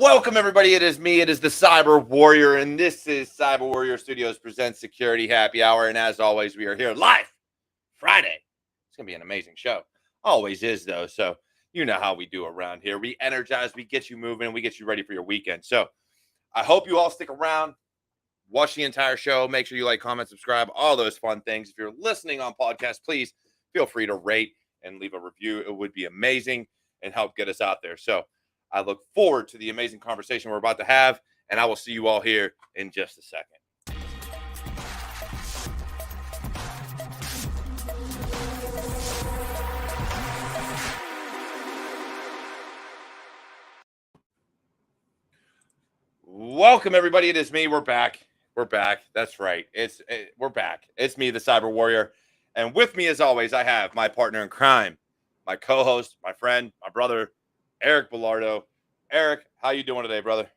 Welcome, everybody. It is me. It is the Cyber Warrior, and this is CyberWarriorStudios presents Security Happy Hour. And as always, we are here live Friday. It's going to be an amazing show. Always is, though. So you know how we do around here. We energize, we get you moving, we get you ready for your weekend. So I hope you all stick around, watch the entire show. Make sure you like, comment, subscribe, all those fun things. If you're listening on podcast, please feel free to rate and leave a review. It would be amazing and help get us out there. So I look forward to the amazing conversation we're about to have, and I will see you all here in just a second. Welcome, everybody. It is me. We're back. We're back. That's right. We're back. It's me, the Cyber Warrior. And with me, as always, I have my partner in crime, my co-host, my friend, my brother, Eric Bellardo. Eric, how you doing today, brother?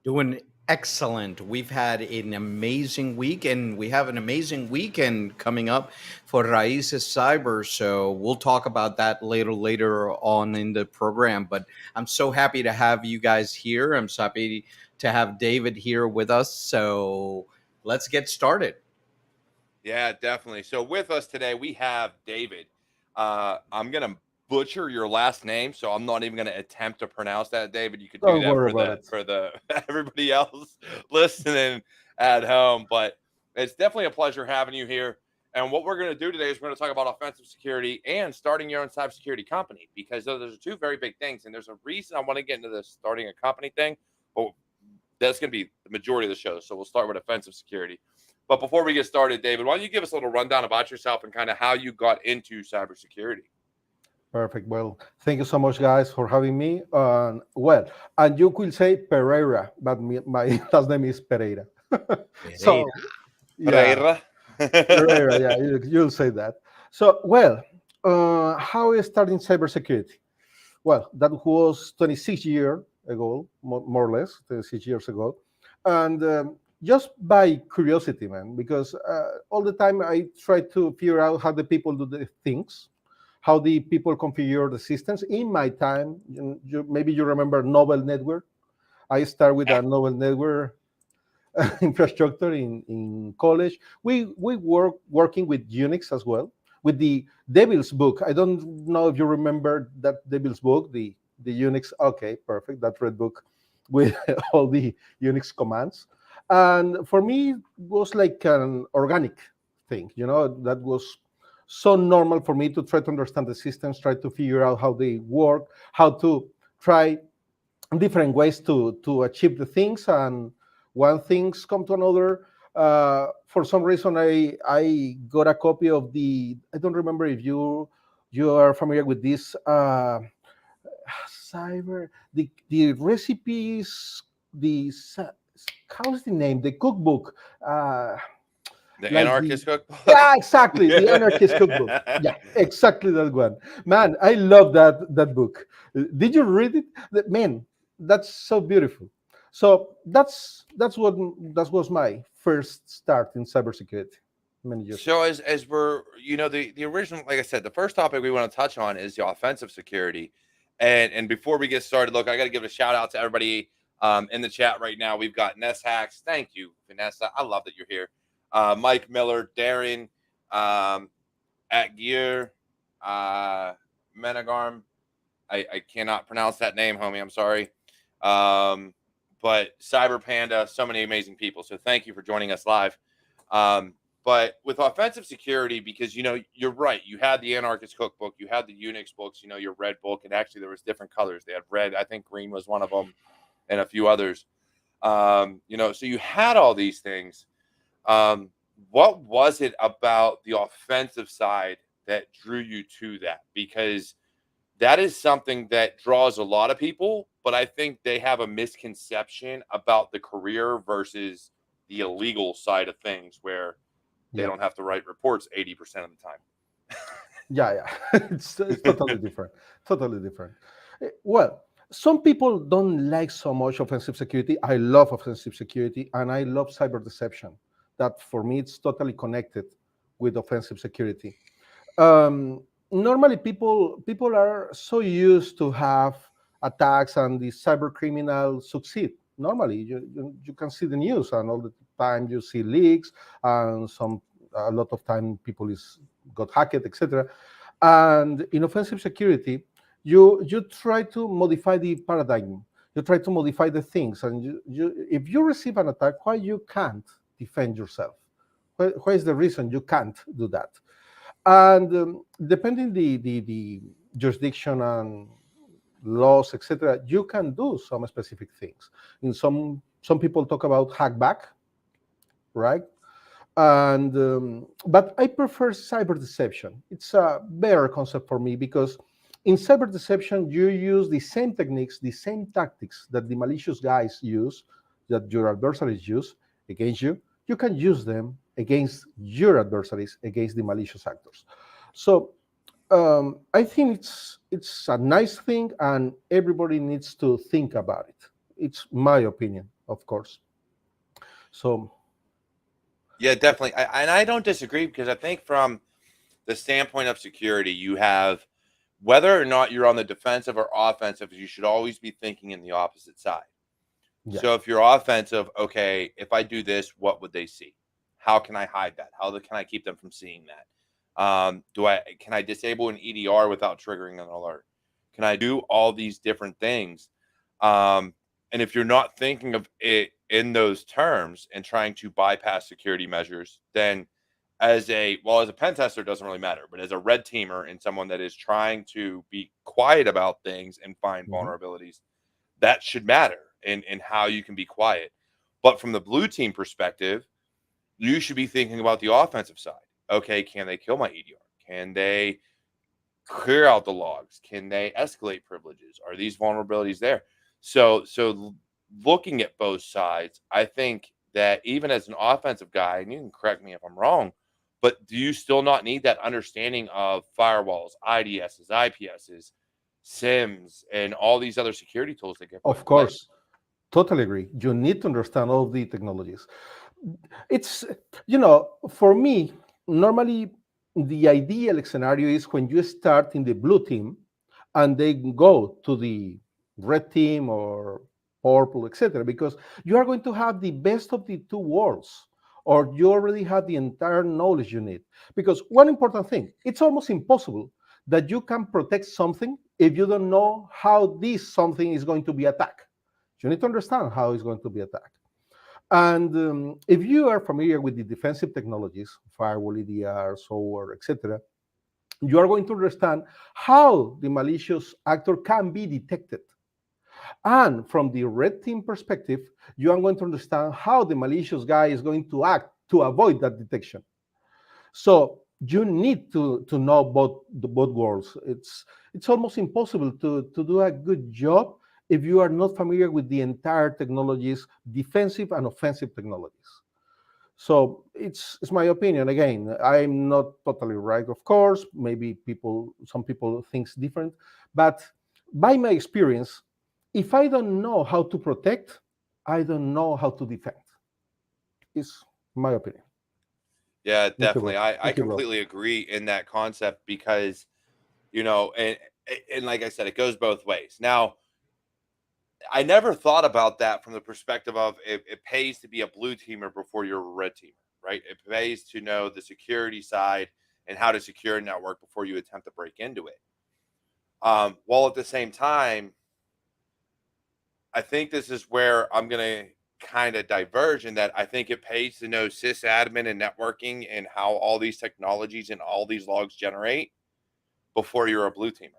Doing excellent. We've had an amazing week, and we have an amazing weekend coming up for Raíces Cyber. So we'll talk about that later on in the program. But I'm so happy to have you guys here. I'm so happy to have David here with us. So let's get started. Yeah, definitely. So with us today, we have David. I'm going to butcher your last name, so I'm not even going to attempt to pronounce that, David. You could do that for the everybody else listening at home. But it's definitely a pleasure having you here. And what we're going to do today is we're going to talk about offensive security and starting your own cybersecurity company, because those are two very big things. And there's a reason I want to get into this starting a company thing, but that's going to be the majority of the show. So we'll start with offensive security. But before we get started, David, why don't you give us a little rundown about yourself and kind of how you got into cybersecurity? Perfect. Well, thank you so much, guys, for having me. And you could say Pereira, but my last name is Pereira. So, yeah. Pereira, yeah, you'll say that. So, how is starting cybersecurity? Well, that was 26 years ago, more or less, 26 years ago. And just by curiosity, man, because all the time I try to figure out how the people do the things, how the people configure the systems. In my time, maybe you remember Novel Network. I started with a Novel Network infrastructure in college. We were working with Unix as well, with the Devil's Book. I don't know if you remember that Devil's Book, the Unix. Okay, perfect. That red book with all the Unix commands. And for me, it was like an organic thing, that was so normal for me to try to understand the systems, try to figure out how they work, how to try different ways to achieve the things. And one things come to another. For some reason, I got a copy of I don't remember if you are familiar with this the recipes, how's the name? The cookbook. The Anarchist Cookbook? Yeah, exactly. The Anarchist Cookbook. Yeah, exactly that one. Man, I love that book. Did you read it? Man, that's so beautiful. So that was my first start in cybersecurity many years ago. So as we're, the original, like I said, the first topic we want to touch on is the offensive security. And before we get started, look, I got to give a shout out to everybody in the chat right now. We've got Ness Hacks. Thank you, Vanessa. I love that you're here. Mike Miller, Darren, at Gear, Menagarm. I cannot pronounce that name, homie. I'm sorry. But Cyber Panda, so many amazing people. So thank you for joining us live. But with offensive security, because, you're right. You had the Anarchist Cookbook. You had the Unix books, your red book. And actually, there was different colors. They had red. I think green was one of them and a few others. So you had all these things. What was it about the offensive side that drew you to that? Because that is something that draws a lot of people, but I think they have a misconception about the career versus the illegal side of things, where they don't have to write reports 80% of the time. Yeah. It's totally different. Totally different. Well, some people don't like so much offensive security. I love offensive security, and I love cyber deception. That for me, it's totally connected with offensive security. Normally, people are so used to have attacks and the cyber criminals succeed. Normally, you can see the news, and all the time you see leaks, and a lot of time people got hacked, etc. And in offensive security, you try to modify the paradigm. You try to modify the things, and if you receive an attack, why you can't defend yourself? Why is the reason you can't do that? And depending the jurisdiction and laws, etc., you can do some specific things. In some people talk about hackback, right? And but I prefer cyber deception. It's a better concept for me, because in cyber deception you use the same techniques, the same tactics that the malicious guys use, that your adversaries use against you. You can use them against your adversaries, against the malicious actors. So I think it's a nice thing, and everybody needs to think about it. It's my opinion, of course. So Yeah, definitely. And I don't disagree, because I think from the standpoint of security, you have, whether or not you're on the defensive or offensive, you should always be thinking in the opposite side. Yeah. So if you're offensive, okay, if I do this, what would they see? How can I hide that? How can I keep them from seeing that? Can I disable an EDR without triggering an alert? Can I do all these different things? And if you're not thinking of it in those terms and trying to bypass security measures, then as a pen tester, it doesn't really matter. But as a red teamer and someone that is trying to be quiet about things and find vulnerabilities, that should matter in how you can be quiet. But from the blue team perspective, you should be thinking about the offensive side. Okay, can they kill my EDR? Can they clear out the logs? Can they escalate privileges? Are these vulnerabilities there? So looking at both sides, I think that even as an offensive guy, and you can correct me if I'm wrong, but do you still not need that understanding of firewalls, IDSs, IPSs, SIMs, and all these other security tools that get put Of course, totally agree. You need to understand all the technologies. It's, for me, normally the ideal scenario is when you start in the blue team and they go to the red team or purple, etc., because you are going to have the best of the two worlds, or you already have the entire knowledge you need. Because one important thing, it's almost impossible that you can protect something if you don't know how this something is going to be attacked. You need to understand how it's going to be attacked. And if you are familiar with the defensive technologies, firewall, EDR, software, etc., you are going to understand how the malicious actor can be detected. And from the red team perspective, you are going to understand how the malicious guy is going to act to avoid that detection. So you need to know both worlds. It's almost impossible to do a good job if you are not familiar with the entire technologies, defensive and offensive technologies. So it's my opinion. Again, I'm not totally right, of course. Maybe some people think different, but by my experience, if I don't know how to protect, I don't know how to defend. Is my opinion. Yeah, definitely. I completely agree in that concept, because, and like I said, it goes both ways. Now, I never thought about that from the perspective of it pays to be a blue teamer before you're a red teamer, right? It pays to know the security side and how to secure a network before you attempt to break into it. While at the same time, I think this is where I'm going to kind of diverge, in that I think it pays to know sysadmin and networking and how all these technologies and all these logs generate before you're a blue teamer.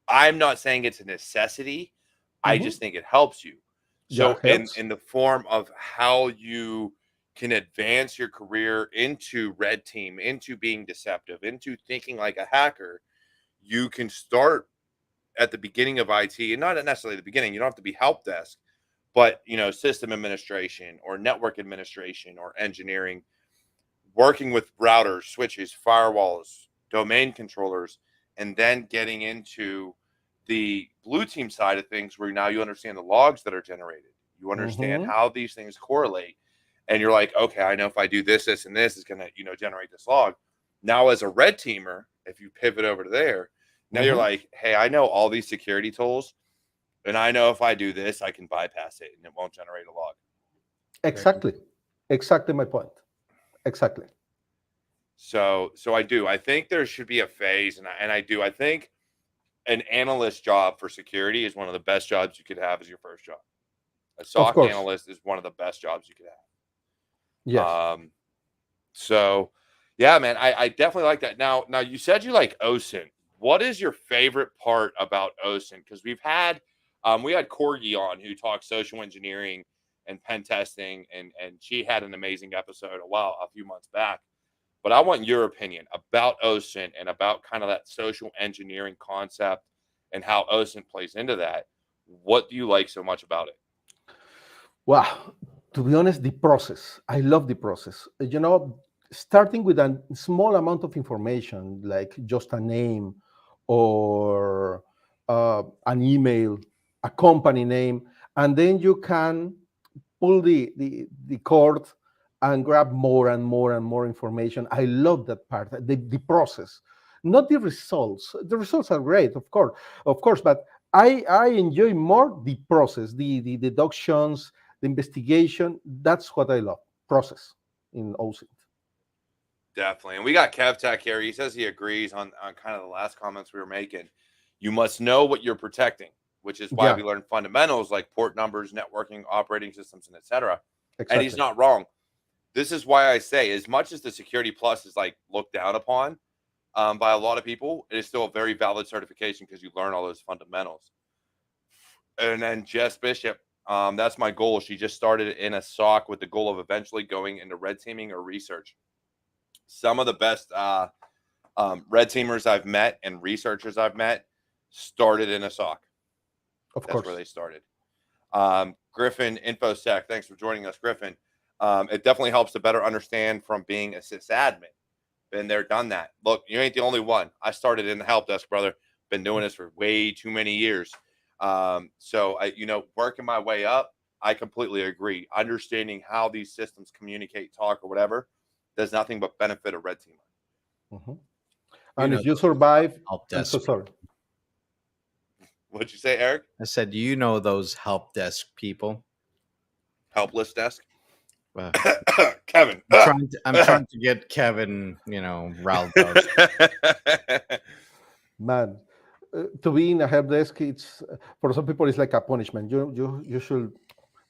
I'm not saying it's a necessity. I just think it helps you. So in the form of how you can advance your career into red team, into being deceptive, into thinking like a hacker, you can start at the beginning of IT, and not necessarily the beginning. You don't have to be help desk, but system administration or network administration or engineering, working with routers, switches, firewalls, domain controllers, and then getting into the blue team side of things, where now you understand the logs that are generated. You understand how these things correlate. And you're like, okay, I know if I do this, this, and this is going to, generate this log. Now, as a red teamer, if you pivot over to there, now you're like, hey, I know all these security tools. And I know if I do this, I can bypass it and it won't generate a log. Exactly my point. Exactly. So I do. I think there should be a phase, and I do. I think an analyst job for security is one of the best jobs you could have as your first job. A SOC analyst is one of the best jobs you could have. Yes. So yeah, man, I definitely like that. Now you said you like OSINT. What is your favorite part about OSINT? Because we had Corgi on who talks social engineering and pen testing, and she had an amazing episode a few months back. But I want your opinion about OSINT and about kind of that social engineering concept and how OSINT plays into that. What do you like so much about it? Wow. To be honest, the process. I love the process. Starting with a small amount of information, like just a name or an email, a company name, and then you can pull the cord and grab more and more and more information. I love that part, the process, not the results. The results are great, of course, but I enjoy more the process, the deductions, the investigation. That's what I love, process in OSINT. Definitely. And we got Kev Tech here. He says he agrees on kind of the last comments we were making. You must know what you're protecting, which is why we learn fundamentals like port numbers, networking, operating systems, and etc. Exactly. And he's not wrong. This is why I say, as much as the Security Plus is like looked down upon by a lot of people, it is still a very valid certification because you learn all those fundamentals. And then Jess Bishop, that's my goal. She just started in a SOC with the goal of eventually going into red teaming or research. Some of the best red teamers I've met and researchers I've met started in a SOC. Of course. That's where they started. Griffin InfoSec, thanks for joining us, Griffin. It definitely helps to better understand from being a sysadmin. Been there, done that. Look, you ain't the only one. I started in the help desk, brother. Been doing this for way too many years. So working my way up, I completely agree. Understanding how these systems communicate, talk, or whatever does nothing but benefit a red teamer. Mm-hmm. And if you survive, I'm so sorry. What'd you say, Eric? I said, those help desk people. Helpless desk? Kevin. I'm trying to get Kevin, riled up. Man, to be in a help desk, it's for some people it's like a punishment. You should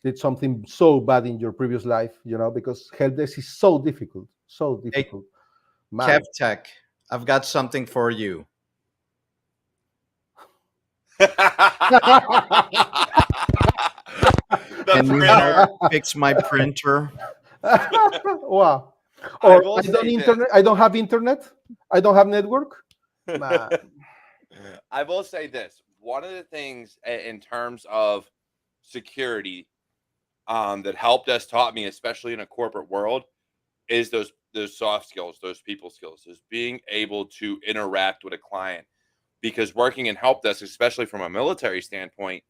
did something so bad in your previous life, because help desk is so difficult. Hey, Kev Tech, I've got something for you. Can you fix my printer? Wow. Or I don't have internet. I don't have network. I will say this. One of the things in terms of security that helped us, taught me, especially in a corporate world, is those soft skills, those people skills, is being able to interact with a client. Because working in help desk, especially from a military standpoint,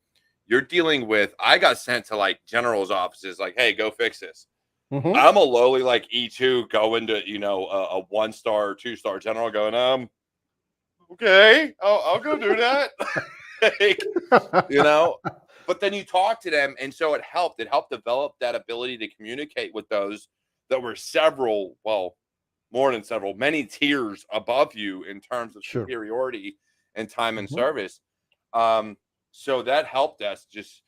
you're dealing with, I got sent to like generals' offices, like, hey, go fix this. Mm-hmm. I'm a lowly like E2 going to, a 1-star or 2-star general going, okay, I'll go do that. But then you talk to them. And so it helped develop that ability to communicate with those that were many tiers above you in terms of superiority and time and service. So that help desk just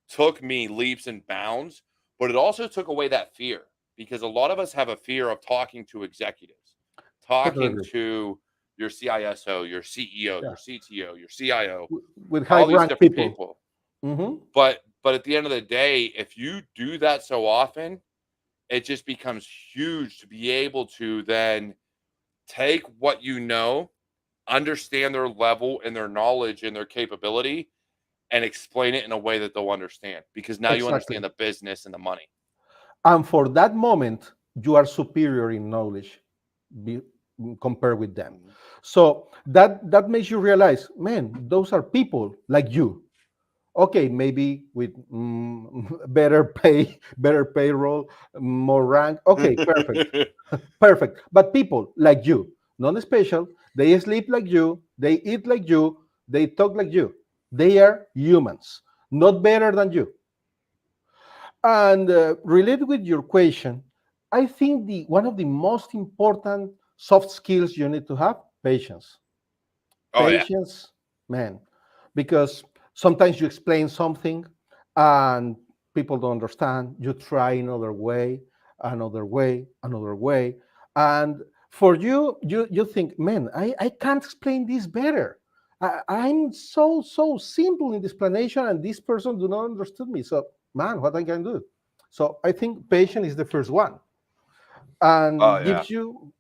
took me leaps and bounds, but it also took away that fear, because a lot of us have a fear of talking to executives, talking to your CISO, your CEO, your CTO, your CIO, with high rank people. Mm-hmm. But at the end of the day, if you do that so often, it just becomes huge to be able to then take what understand their level and their knowledge and their capability, and explain it in a way that they'll understand, because now you understand the business and the money. And for that moment, you are superior in knowledge compared with them. Mm-hmm. So that makes you realize, man, those are people like you. Okay, maybe with better pay, better payroll, more rank. Okay, perfect. Perfect. But people like you, non-special, they sleep like you, they eat like you, they talk like you. They are humans, not better than you. And related with your question, I think the one of the most important soft skills you need to have, patience. Oh yeah. Patience, man, because sometimes you explain something and people don't understand. You try another way, another way, another way, and for you, you think, man, I can't explain this better. I'm so simple in the explanation, and this person do not understand me. So, man, what I can do? So I think patience is the first one, Oh and yeah.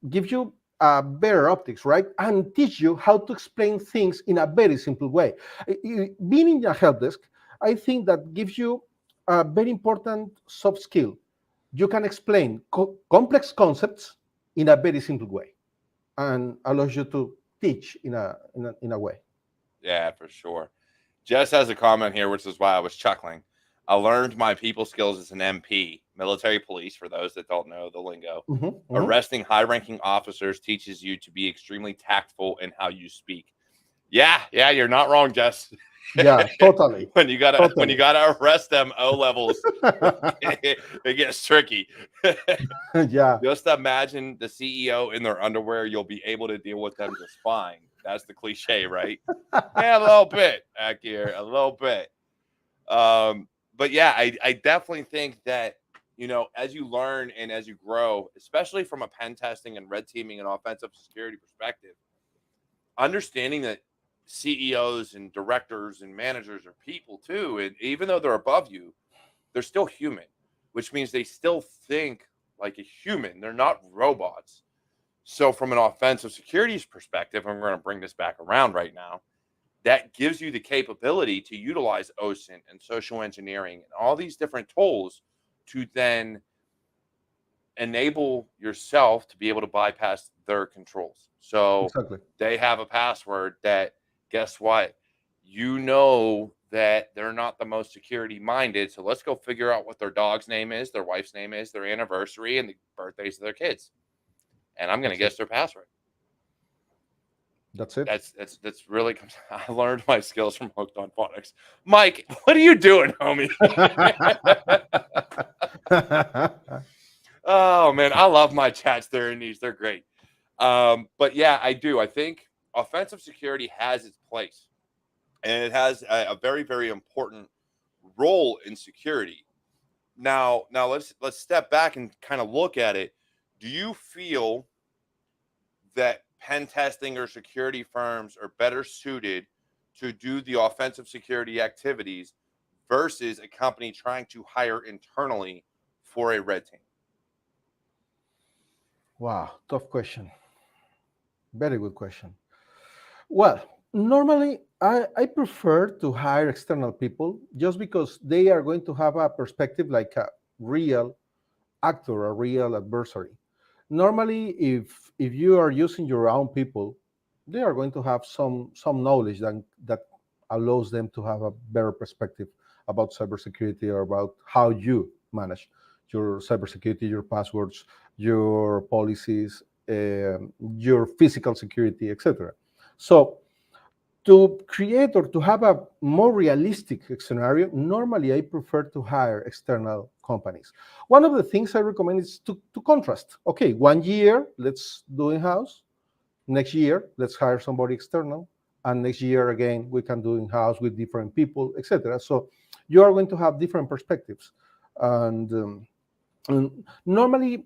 gives you better optics, right? And teach you how to explain things in a very simple way. Being in a help desk, I think that gives you a very important soft skill. You can explain complex concepts in a very simple way, and allows you to teach in a way. Yeah, for sure. Jess has a comment here, which is why I was chuckling. I learned my people skills as an MP, military police, for those that don't know the lingo. Mhm, mhm. Arresting high ranking officers teaches you to be extremely tactful in how you speak. Yeah, yeah, you're not wrong, Jess. Yeah, totally, when you totally. gotta arrest them O levels, it gets tricky. Yeah, Just imagine the CEO in their underwear. You'll be able to deal with them just fine. That's the cliche, right? Yeah, a little bit back here, a little bit. But yeah, I definitely think that, as you learn and as you grow, especially from a pen testing and red teaming and offensive security perspective, understanding that CEOs and directors and managers are people too, and even though they're above you, they're still human, which means they still think like a human. They're not robots. So, from an offensive securities perspective, I'm going to bring this back around right now. That gives you the capability to utilize OSINT and social engineering and all these different tools to then enable yourself to be able to bypass their controls. So exactly. they have a password that, guess what? You know that they're not the most security minded. So let's go figure out what their dog's name is, their wife's name is, their anniversary, and the birthdays of their kids. And I'm going to That's it. guess their password. That's it. That's really. I learned my skills from Hooked on Phonics. Mike, what are you doing, homie? Oh man, I love my chats. They're in these. They're great. But yeah, I do. I think offensive security has its place, and it has a very, very important role in security. Now let's step back and kind of look at it. Do you feel that pen testing or security firms are better suited to do the offensive security activities versus a company trying to hire internally for a red team? Wow, tough question. Very good question. Well, normally I prefer to hire external people just because they are going to have a perspective like a real actor, a real adversary. Normally, if you are using your own people, they are going to have some knowledge that allows them to have a better perspective about cybersecurity or about how you manage your cybersecurity, your passwords, your policies, your physical security, etc. So to create or to have a more realistic scenario, normally I prefer to hire external companies. One of the things I recommend is to contrast. Okay, 1 year, let's do in-house. Next year, let's hire somebody external. And next year, again, we can do in-house with different people, etc. So you are going to have different perspectives. And normally,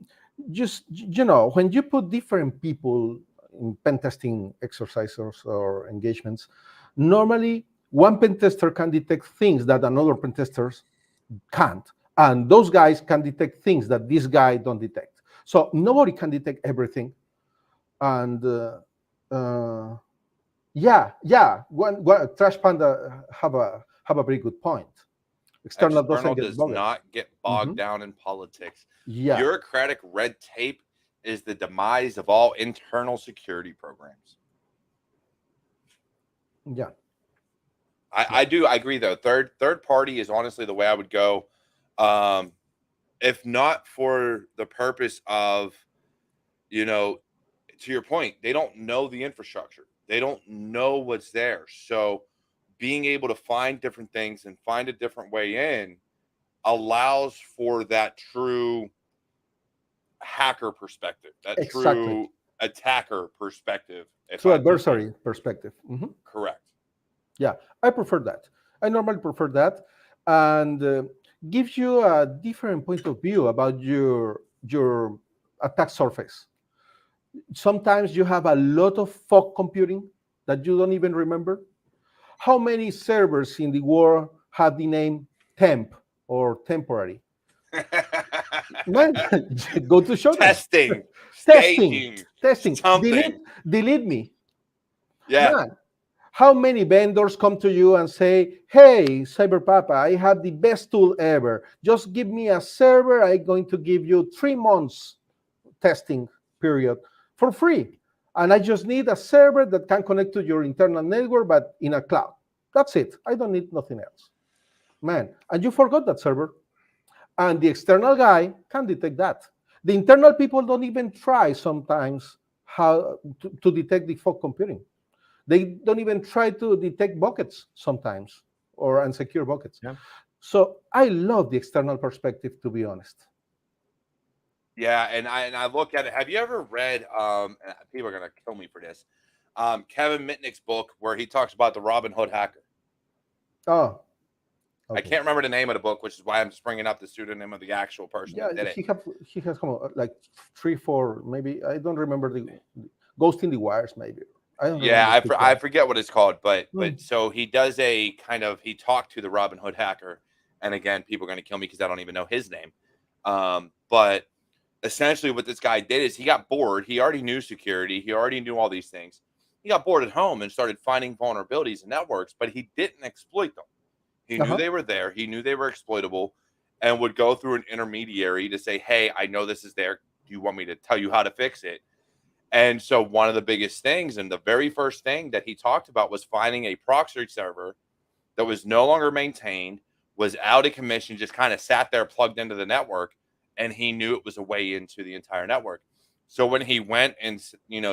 just, when you put different people in pen testing exercises or engagements, normally one pen tester can detect things that another pen testers can't, and those guys can detect things that this guy don't detect. So nobody can detect everything. And yeah, one Trash Panda have a very good point. External doesn't External get does bothered. not get bogged Mhm. down in politics. Yeah, Bureaucratic red tape is the demise of all internal security programs. yeah, yeah. I agree though. Third party is honestly the way I would go. Um, if not for the purpose of, you know, to your point, they don't know the infrastructure. They don't know what's there. So being able to find different things and find a different way in allows for that true hacker perspective, that Exactly. true attacker perspective. True adversary perspective. Correct. Yeah, I prefer that. I normally prefer that, and gives you a different point of view about your attack surface. Sometimes you have a lot of fog computing that you don't even remember. How many servers in the world have the name temp or temporary? Man, go to show them. Testing, Testing, staging, testing. something. Delete me. Yeah. Man, how many vendors come to you and say, hey, CyberPapa, I have the best tool ever. Just give me a server. I'm going to give you 3 months testing period for free. And I just need a server that can connect to your internal network, but in a cloud. That's it. I don't need nothing else. Man, and you forgot that server. And the external guy can detect that. The internal people don't even try sometimes how to detect the fog computing. They don't even try to detect buckets sometimes or unsecure buckets. Yeah. So I love the external perspective, to be honest. Yeah, and I look at it. Have you ever read? And people are gonna kill me for this. Kevin Mitnick's book where he talks about the Robin Hood hacker. Oh, I okay. can't remember the name of the book, which is why I'm just bringing up the pseudonym of the actual person Yeah, that did it. he has come like 3, 4, maybe I don't remember the Ghost in the Wires, maybe. I don't Yeah, remember. I forget what it's called, but Hmm. so he does a kind of he talked to the Robin Hood hacker, and again, people are going to kill me because I don't even know his name. But essentially, what this guy did is he got bored. He already knew security. He already knew all these things. He got bored at home and started finding vulnerabilities in networks, but he didn't exploit them. He knew they were there. He knew they were exploitable, and would go through an intermediary to say, "Hey, I know this is there. Do you want me to tell you how to fix it?" And so one of the biggest things and the very first thing that he talked about was finding a proxy server that was no longer maintained, was out of commission, just kind of sat there plugged into the network, and he knew it was a way into the entire network. So when he went and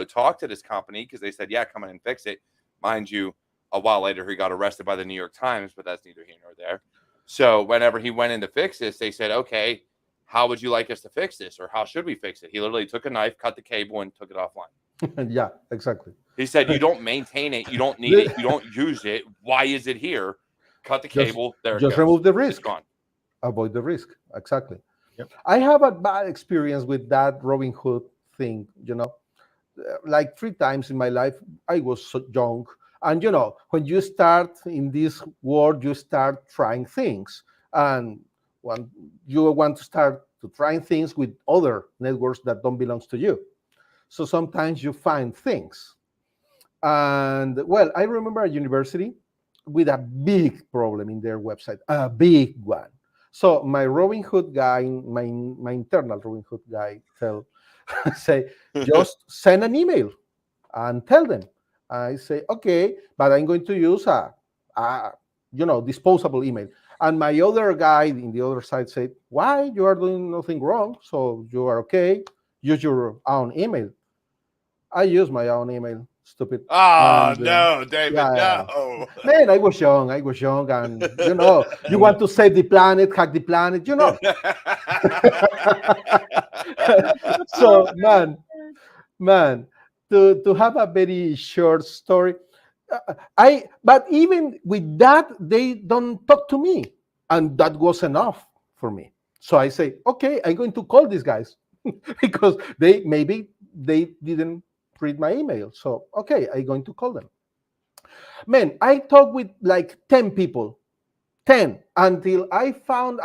talked to this company, because they said, yeah, come in and fix it, mind you, a while later he got arrested by the New York Times, but that's neither here nor there. So whenever he went in to fix this, they said, okay, how would you like us to fix this, or how should we fix it? He literally took a knife, cut the cable, and took it offline. Yeah, exactly. He said, you don't maintain it, you don't need it, you don't use it. Why is it here? Cut the cable. There it goes. Just remove the risk. It's gone. Avoid the risk. Exactly. Yep. I have a bad experience with that Robin Hood thing. Like 3 times in my life, I was so young. And when you start in this world, you start trying things. And when you want to start to trying things with other networks that don't belong to you. So sometimes you find things. And well, I remember at university with a big problem in their website, a big one. So my Robin Hood guy, my internal Robin Hood guy, say, just send an email and tell them. I say, okay, but I'm going to use a disposable email. And my other guy in the other side said, why? You are doing nothing wrong, so you are okay. Use your own email. I use my own email. Stupid. Oh, no, David, yeah. no. Man, I was young, and you want to save the planet, hack the planet, So, man, to have a very short story, but even with that, they don't talk to me, and that was enough for me. So I say, okay, I'm going to call these guys because they didn't read my email. So okay, I'm going to call them. Man, I talked with like 10 people, 10, until I found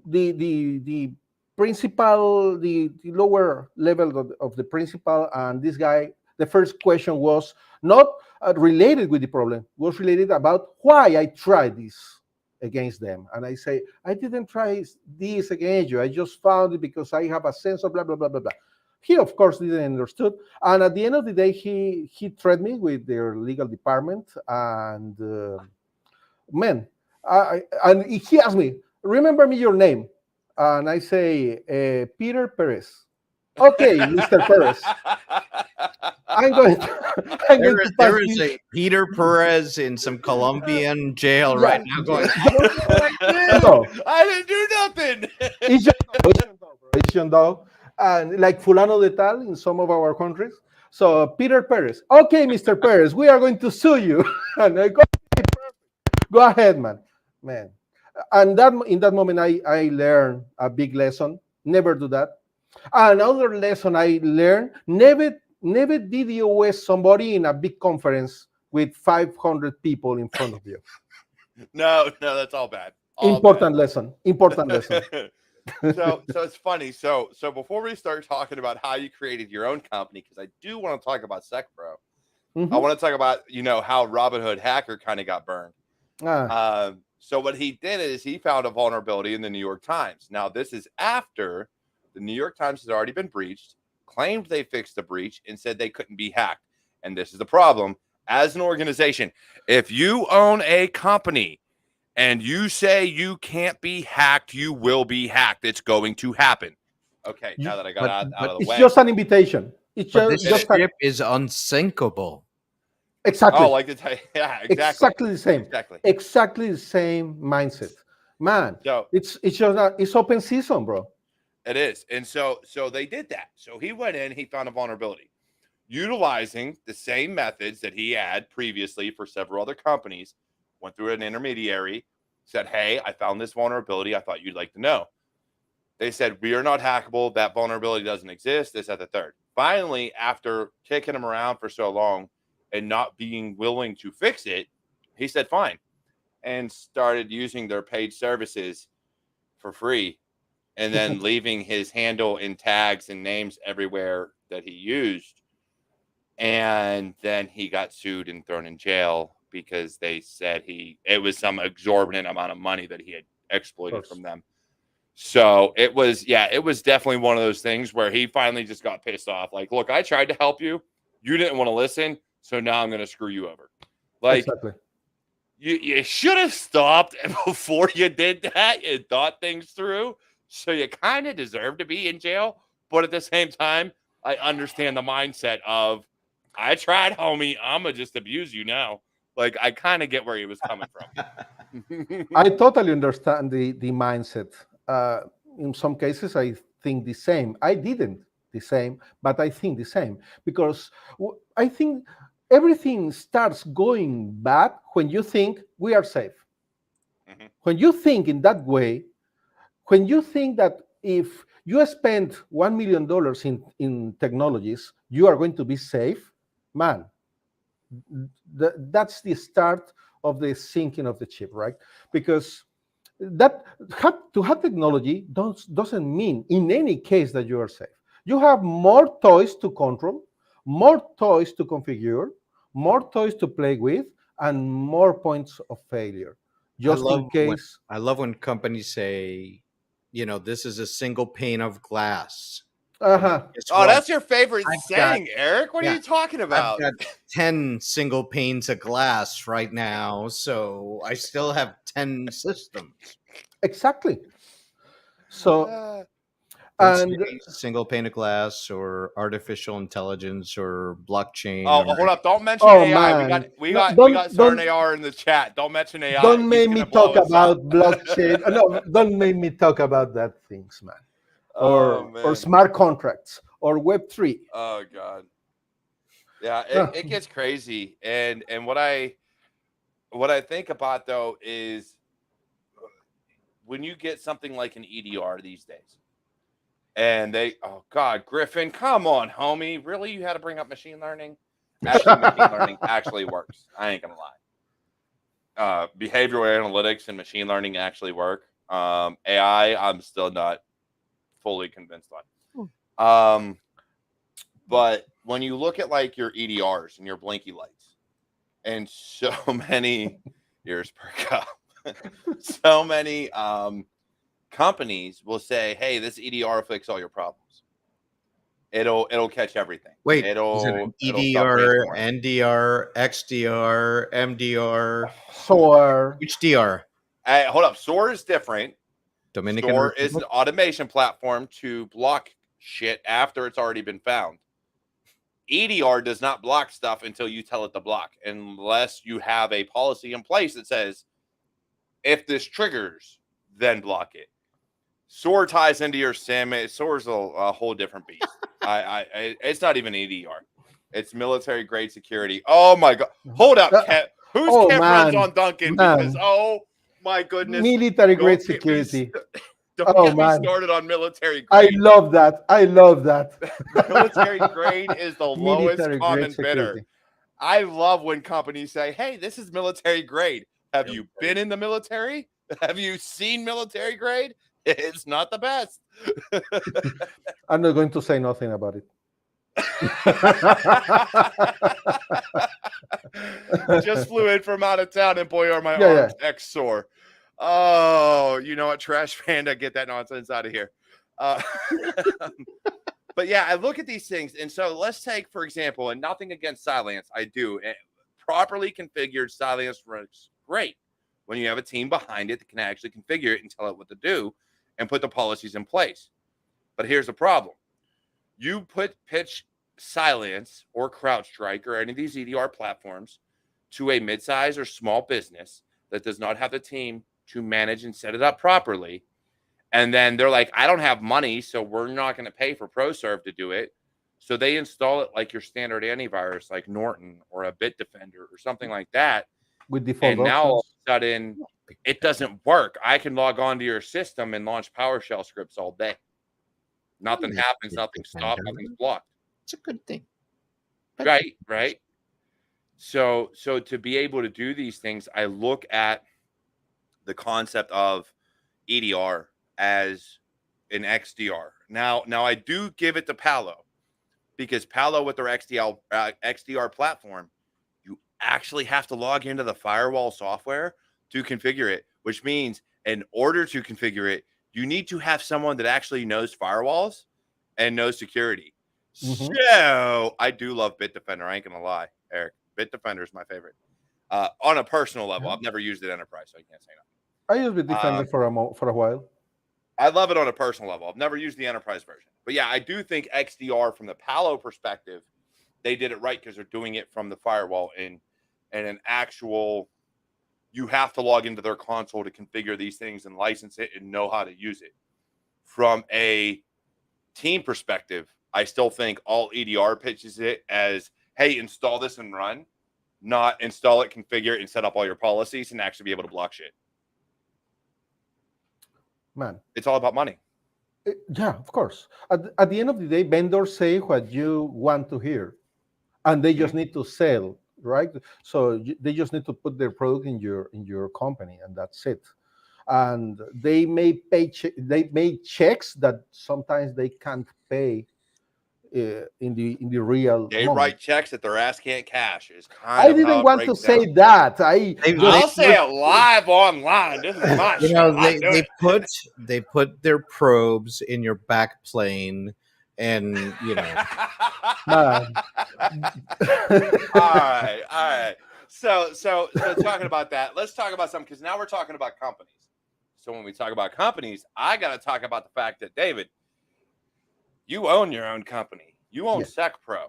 the principal, the lower level of the principal, and this guy. The first question was not related with the problem; was related about why I tried this against them. And I say, I didn't try this against you. I just found it because I have a sense of blah blah blah blah blah. He, of course, didn't understood. And at the end of the day, he threatened me with their legal department. And man, and he asked me, remember me your name? And I say, Peter Perez. Okay, Mr. Perez. I'm going to, I'm going to pass There is this. a Peter Perez in some Colombian jail Yeah, right now going, I don't know what I did. no, I didn't do nothing. it's John Doe. It's John Doe, bro. It's John Doe. And like Fulano de Tal in some of our countries. So Peter Perez. Okay, Mr. Perez, we are going to sue you. And I go, "Okay, perfect. Go ahead, man. Man. And that in that moment I learned a big lesson. Never do that. Another lesson I learned, never DDoS somebody in a big conference with 500 people in front of you. No, that's all bad. All Important lesson. Important lesson. bad. So it's funny. So before we start talking about how you created your own company, because I do want to talk about SecPro, I want to talk about how Robinhood hacker kind of got burned. So what he did is he found a vulnerability in the New York Times. Now this is after the New York Times has already been breached, claimed they fixed the breach, and said they couldn't be hacked. And this is the problem. As an organization, if you own a company and you say you can't be hacked, you will be hacked. It's going to happen. Okay, now that I got out of the it's way. just an invitation. It's But just, this ship is unsinkable. exactly. Oh, like yeah, exactly. Exactly the same. Exactly. Exactly the same mindset. Man, So it's just not, it's open season, bro. it is. And so they did that. So he went in, he found a vulnerability. Utilizing the same methods that he had previously for several other companies, went through an intermediary, said, hey, I found this vulnerability. I thought you'd like to know. They said, we are not hackable. That vulnerability doesn't exist. This, at the third. Finally, after kicking him around for so long and not being willing to fix it, he said, fine, and started using their paid services for free, and then leaving his handle and tags and names everywhere that he used. And then he got sued and thrown in jail because they said it was some exorbitant amount of money that he had exploited from them. So it was definitely one of those things where he finally just got pissed off. Like, look, I tried to help you. You didn't want to listen. So now I'm going to screw you over. Like, exactly. You should have stopped before you did that and thought things through. So you kind of deserve to be in jail. But at the same time, I understand the mindset of, I tried, homie. I'm going to just abuse you now. Like, I kind of get where he was coming from. I totally understand the mindset. In some cases, I think the same. I didn't the same, but I think the same because I think everything starts going bad when you think we are safe. Mm-hmm. When you think in that way, when you think that if you spend $1 million in technologies, you are going to be safe, man, that's the start of the sinking of the ship, right? Because to have technology doesn't mean in any case that you are safe. You have more toys to control, more toys to configure, more toys to play with, and more points of failure. Just in case. I love when companies say, this is a single pane of glass. Uh-huh. Oh, that's your favorite saying, Eric. What are you talking about? I've got 10 single panes of glass right now, so I still have 10 systems. Exactly. So, and single pane of glass or artificial intelligence or blockchain. Oh, hold up! Don't mention AI. Man. We got CERN AR in the chat. Don't mention AI. Don't make me talk about blockchain. No, don't make me talk about that things, man. Or smart contracts or Web3. Oh God. Yeah, it gets crazy. And what I think about though is when you get something like an EDR these days, and oh God, Griffin, come on, homie. Really? You had to bring up machine learning? Actually, machine learning actually works. I ain't gonna lie. Behavioral analytics and machine learning actually work. AI, I'm still not fully convinced on. But when you look at like your EDRs and your blinky lights, and so many ears perk up, so many companies will say, "Hey, this EDR will fix all your problems. It'll catch everything." Wait, is it an EDR, NDR, XDR, MDR, SOAR? Which DR? Hey, hold up. SOAR is different. Dominican SOAR Republic? is an automation platform to block shit after it's already been found. EDR does not block stuff until you tell it to block, unless you have a policy in place that says, if this triggers, then block it. SOAR ties into your SIM. SOAR's a whole different beast. It's not even EDR. It's military grade security. Oh my God. Hold up, Kev. Who's Kev runs on Duncan? Because, oh my goodness. Military grade security. Don't get me started on military grade. I love that. Military grade is the lowest common bidder. I love when companies say, hey, this is military grade. Have you been in the military? Have you seen military grade? It's not the best. I'm not going to say nothing about it. Just flew in from out of town, and boy, are my arms sore. Oh, you know what, Trash Panda, get that nonsense out of here. But yeah, I look at these things, and so let's take, for example, and nothing against Cylance, I do. Properly configured Cylance works great when you have a team behind it that can actually configure it and tell it what to do and put the policies in place. But here's the problem. You pitch Cylance or CrowdStrike or any of these EDR platforms to a midsize or small business that does not have the team to manage and set it up properly. And then they're like, I don't have money, so we're not going to pay for ProServe to do it. So they install it like your standard antivirus, like Norton or a Bitdefender or something like that. With default and now all of a sudden, it doesn't work. I can log on to your system and launch PowerShell scripts all day. Nothing happens, nothing stops, nothing's blocked. It's a good thing. Right. So to be able to do these things, I look at the concept of EDR as an XDR. Now I do give it to Palo, because Palo with their XDR platform, you actually have to log into the firewall software to configure it, which means in order to configure it, you need to have someone that actually knows firewalls and knows security. Mm-hmm. So I do love Bitdefender. I ain't gonna lie, Eric. Bitdefender is my favorite. On a personal level, I've never used it enterprise, so I can't say nothing. I used Bitdefender for a while. I love it on a personal level. I've never used the enterprise version. But yeah, I do think XDR from the Palo perspective, they did it right because they're doing it from the firewall and an actual, you have to log into their console to configure these things and license it and know how to use it. From a team perspective, I still think all EDR pitches it as, hey, install this and run, not install it, configure it, and set up all your policies and actually be able to block shit. Man, it's all about money. Yeah, of course. At the end of the day, vendors say what you want to hear, and they just need to sell, right? So they just need to put their product in your company, and that's it. And they may pay checks that sometimes they can't pay in the real. They write checks that their ass can't cash. Is I didn't want to say that. I'll say it live online. This is my you know, they put their probes in your back plane, and you know. All right. So talking about that, let's talk about something, because now we're talking about companies. So when we talk about companies, I got to talk about the fact that, David, you own your own company. You own SecPro.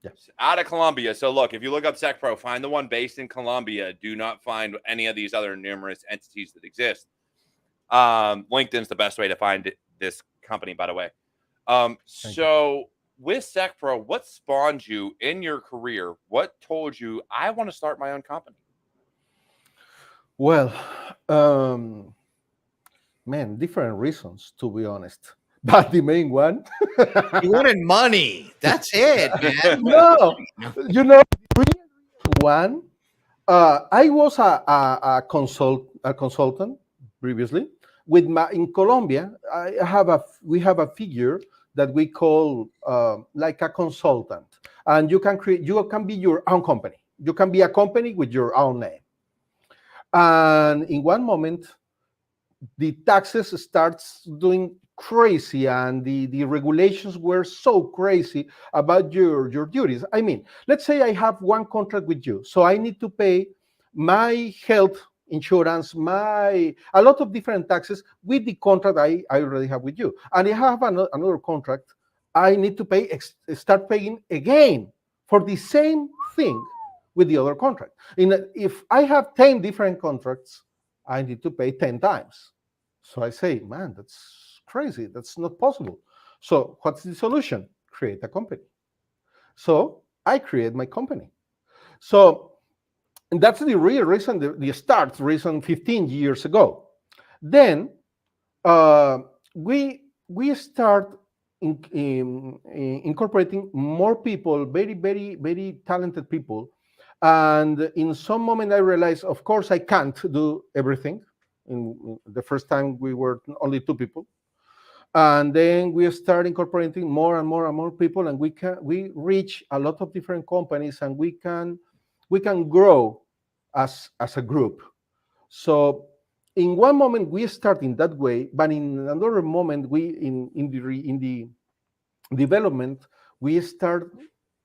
Yes. Out of Colombia. So look, if you look up SecPro, find the one based in Colombia. Do not find any of these other numerous entities that exist. LinkedIn's the best way to find this company, by the way. So with SecPro, what spawned you in your career? What told you, I want to start my own company? Well, man, different reasons, to be honest. But the main one, you wanted money. That's it, man. No, you know, one. I was a consultant previously. In Colombia, we have a figure that we call like a consultant, and you can be your own company. You can be a company with your own name. And in one moment, the taxes starts doing crazy, and the regulations were so crazy about your duties. I mean, let's say I have one contract with you, so I need to pay my health insurance, a lot of different taxes with the contract I already have with you. And I have another contract, I need to start paying again for the same thing with the other contract. If I have 10 different contracts, I need to pay 10 times. So I say, man, that's crazy. That's not possible. So what's the solution? Create a company. So I create my company. So and that's the real reason, the start reason 15 years ago. Then uh, we start incorporating more people, very, very, very talented people. And in some moment, I realized, of course, I can't do everything. In the first time, we were only two people, and then we start incorporating more and more and more people, and we reach a lot of different companies, and we can grow as a group. So in one moment we start in that way, but in another moment we in the development we start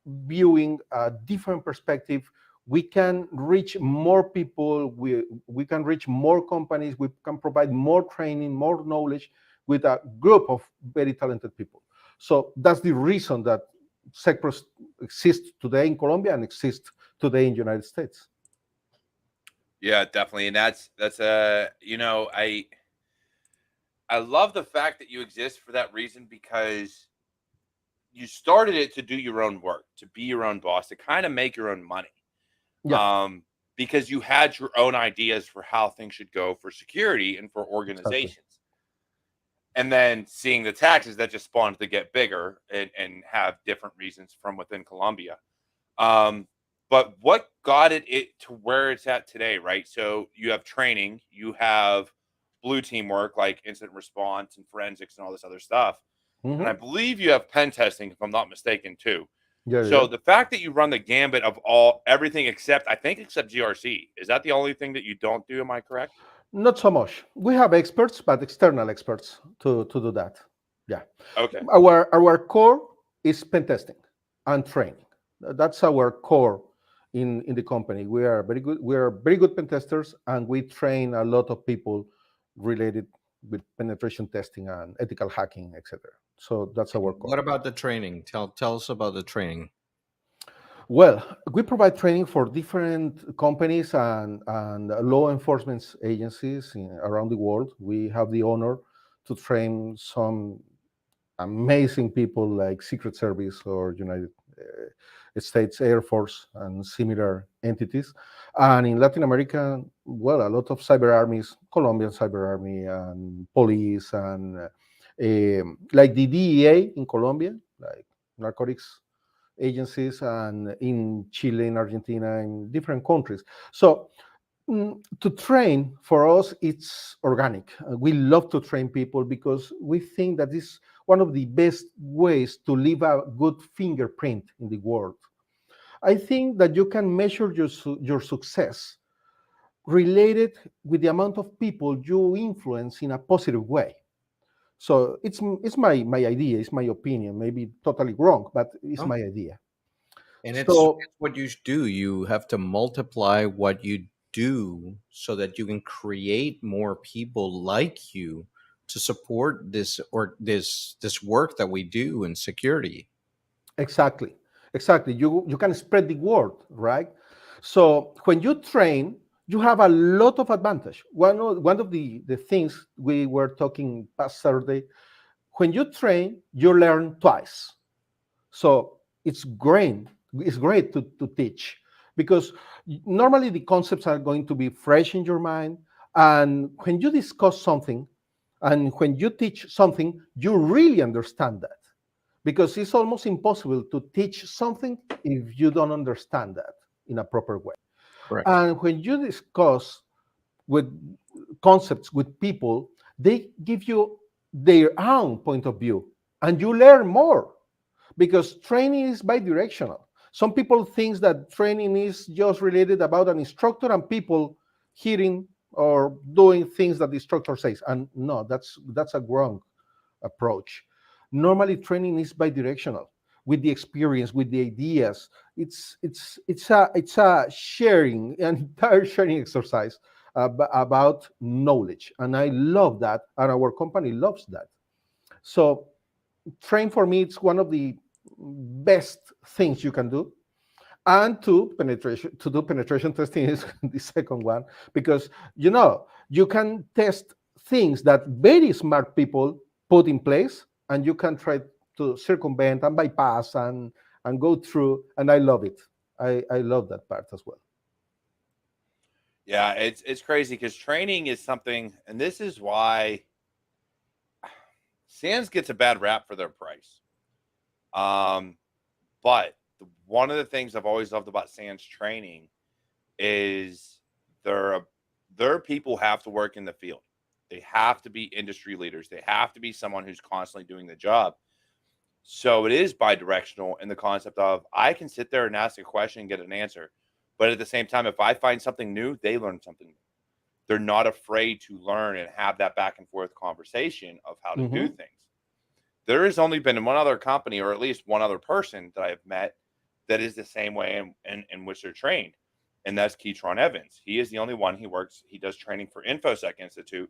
viewing a different perspective. We can reach more people, we can reach more companies, we can provide more training, more knowledge with a group of very talented people. So that's the reason that SecPros exists today in Colombia and exists today in the United States. Yeah, definitely. And that's I love the fact that you exist for that reason, because you started it to do your own work, to be your own boss, to kind of make your own money. Yeah. Because you had your own ideas for how things should go for security and for organizations. Exactly. And then seeing the taxes that just spawned to get bigger and have different reasons from within Colombia. But what got it to where it's at today, right? So you have training, you have blue team work like incident response and forensics and all this other stuff. Mm-hmm. And I believe you have pen testing, if I'm not mistaken, too. Yeah, so the fact that you run the gambit of everything except GRC, is that the only thing that you don't do? Am I correct? Not so much. We have experts, but external experts to do that. Yeah. Okay. Our core is pen testing and training. That's our core in the company. We are very good pen testers, and we train a lot of people related with penetration testing and ethical hacking, etc. So that's our core. What about the training? Tell us about the training. Well, we provide training for different companies and law enforcement agencies around the world. We have the honor to train some amazing people like Secret Service or United States Air Force and similar entities. And in Latin America, well, a lot of cyber armies, Colombian cyber army and police, and like the DEA in Colombia, like narcotics agencies, and in Chile, in Argentina, in different countries. So to train, for us, it's organic. We love to train people because we think that this is one of the best ways to leave a good fingerprint in the world. I think that you can measure your success related with the amount of people you influence in a positive way. So it's my idea, it's my opinion, maybe totally wrong, but it's my idea. And so, it's what you do. You have to multiply what you do so that you can create more people like you to support this work that we do in security. Exactly. You can spread the word, right? So when you train, you have a lot of advantage. One of the things we were talking past Saturday, when you train, you learn twice. So it's great to teach, because normally the concepts are going to be fresh in your mind. And when you discuss something and when you teach something, you really understand that, because it's almost impossible to teach something if you don't understand that in a proper way. Correct. And when you discuss with concepts with people, they give you their own point of view, and you learn more, because training is bi-directional. Some people think that training is just related about an instructor and people hearing or doing things that the instructor says. And no, that's a wrong approach. Normally, training is bi-directional, with the experience, with the ideas. It's a sharing, an entire sharing exercise about knowledge, and I love that, and our company loves that. So, train, for me, it's one of the best things you can do. And to do penetration testing is the second one, because you can test things that very smart people put in place, and you can try to circumvent and bypass and go through, and I love it. I love that part as well. Yeah, it's crazy because training is something, and this is why Sands gets a bad rap for their price. But one of the things I've always loved about Sands training is their people have to work in the field. They have to be industry leaders. They have to be someone who's constantly doing the job. So it is bi-directional in the concept of I can sit there and ask a question and get an answer. But at the same time, if I find something new, they learn something new. They're not afraid to learn and have that back and forth conversation of how to do Mm-hmm. things. There has only been one other company, or at least one other person that I've met that is the same way in which they're trained. And that's Keytron Evans. He is the only one. He does training for InfoSec Institute,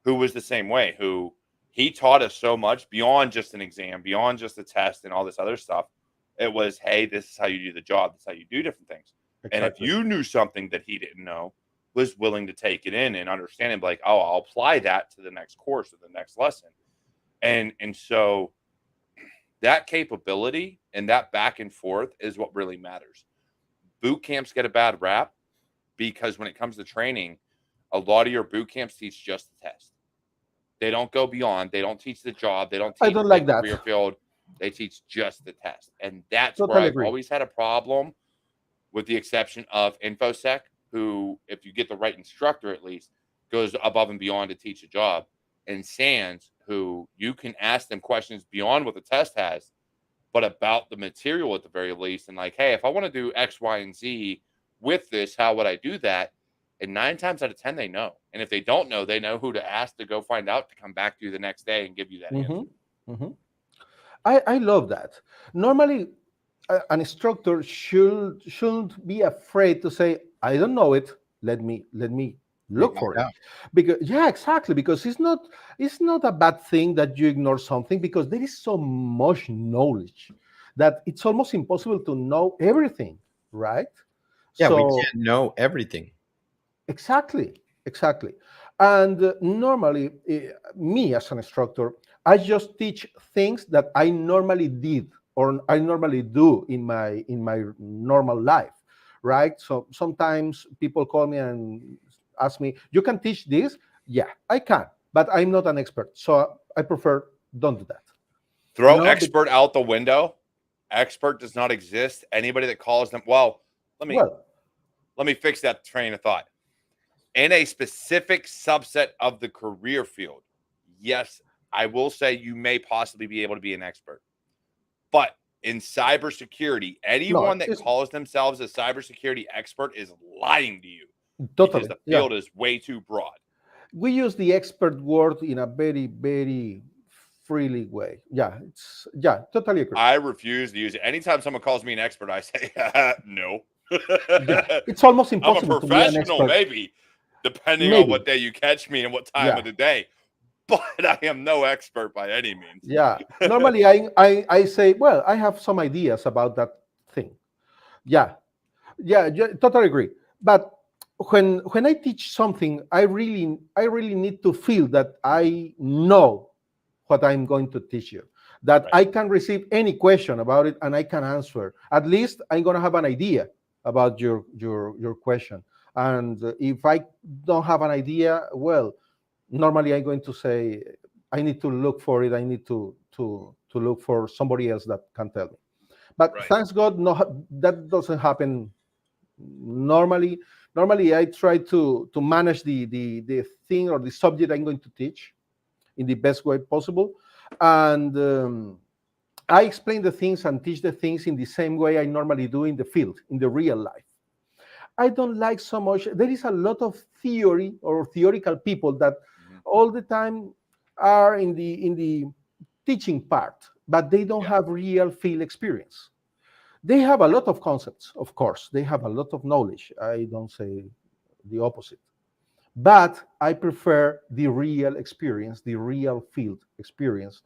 who was the same way, who he taught us so much beyond just an exam, beyond just a test and all this other stuff. It was, hey, this is how you do the job. This is how you do different things. And if Exactly. you knew something that he didn't know, was willing to take it in and understand it, like, oh, I'll apply that to the next course or the next lesson. And so that capability and that back and forth is what really matters. Boot camps get a bad rap because when it comes to training, a lot of your boot camps teach just the test. They don't go beyond. They don't teach the job. They don't I teach don't the like that. career field. They teach just the test. And that's where Totally I've agree. always had a problem, with the exception of InfoSec, who, if you get the right instructor at least, goes above and beyond to teach a job. And Sands, who you can ask them questions beyond what the test has, but about the material at the very least. And like, hey, if I want to do X, Y, and Z with this, how would I do that? And 9 times out of 10, they know. And if they don't know, they know who to ask to go find out to come back to you the next day and give you that answer. Mm-hmm. Mm-hmm. I love that. Normally, an instructor shouldn't be afraid to say, I don't know it. Let me You look for find it. out. Because yeah, exactly. Because it's not a bad thing that you ignore something, because there is so much knowledge that it's almost impossible to know everything, right? Yeah, we So can't know everything. exactly, exactly. And normally, me as an instructor, I just teach things that I normally did or I normally do in my normal life, right? So sometimes people call me and ask me, "You can teach this?" Yeah, I can, but I'm not an expert, so I prefer don't do that. Throw No, expert out the window. Expert does not exist. Anybody that calls them, well, let me well, let me fix that train of thought. In a specific subset of the career field, yes, I will say you may possibly be able to be an expert. But in cybersecurity, no, anyone that it's calls themselves a cybersecurity expert is lying to you because totally, the yeah. field is way too broad. We use the expert word in a very, very freely way. Yeah, yeah, totally agree. I refuse to use it. Anytime someone calls me an expert, I say, no. Yeah, it's almost I'm a impossible to be an professional, expert. maybe, depending on Maybe, what day you catch me and what time yeah, of the day. But I am no expert by any means. yeah. Normally, I say, well, I have some ideas about that thing. Yeah, yeah, totally agree. But when I teach something, I really need to feel that I know what I'm going to teach you. That Right. I can receive any question about it and I can answer. At least I'm gonna have an idea about your question. And if I don't have an idea, well, normally I'm going to say I need to look for it. I need to look for somebody else that can tell me. But Right. thanks God, no, that doesn't happen normally. Normally, I try to manage the thing or the subject I'm going to teach in the best way possible, and I explain the things and teach the things in the same way I normally do in the field, in the real life. I don't like so much. There is a lot of theory or theoretical people that Mhm. all the time are in the teaching part, but they don't Yeah. have real field experience. They have a lot of concepts, of course. They have a lot of knowledge. I don't say the opposite. But I prefer the real experience, the real field experience,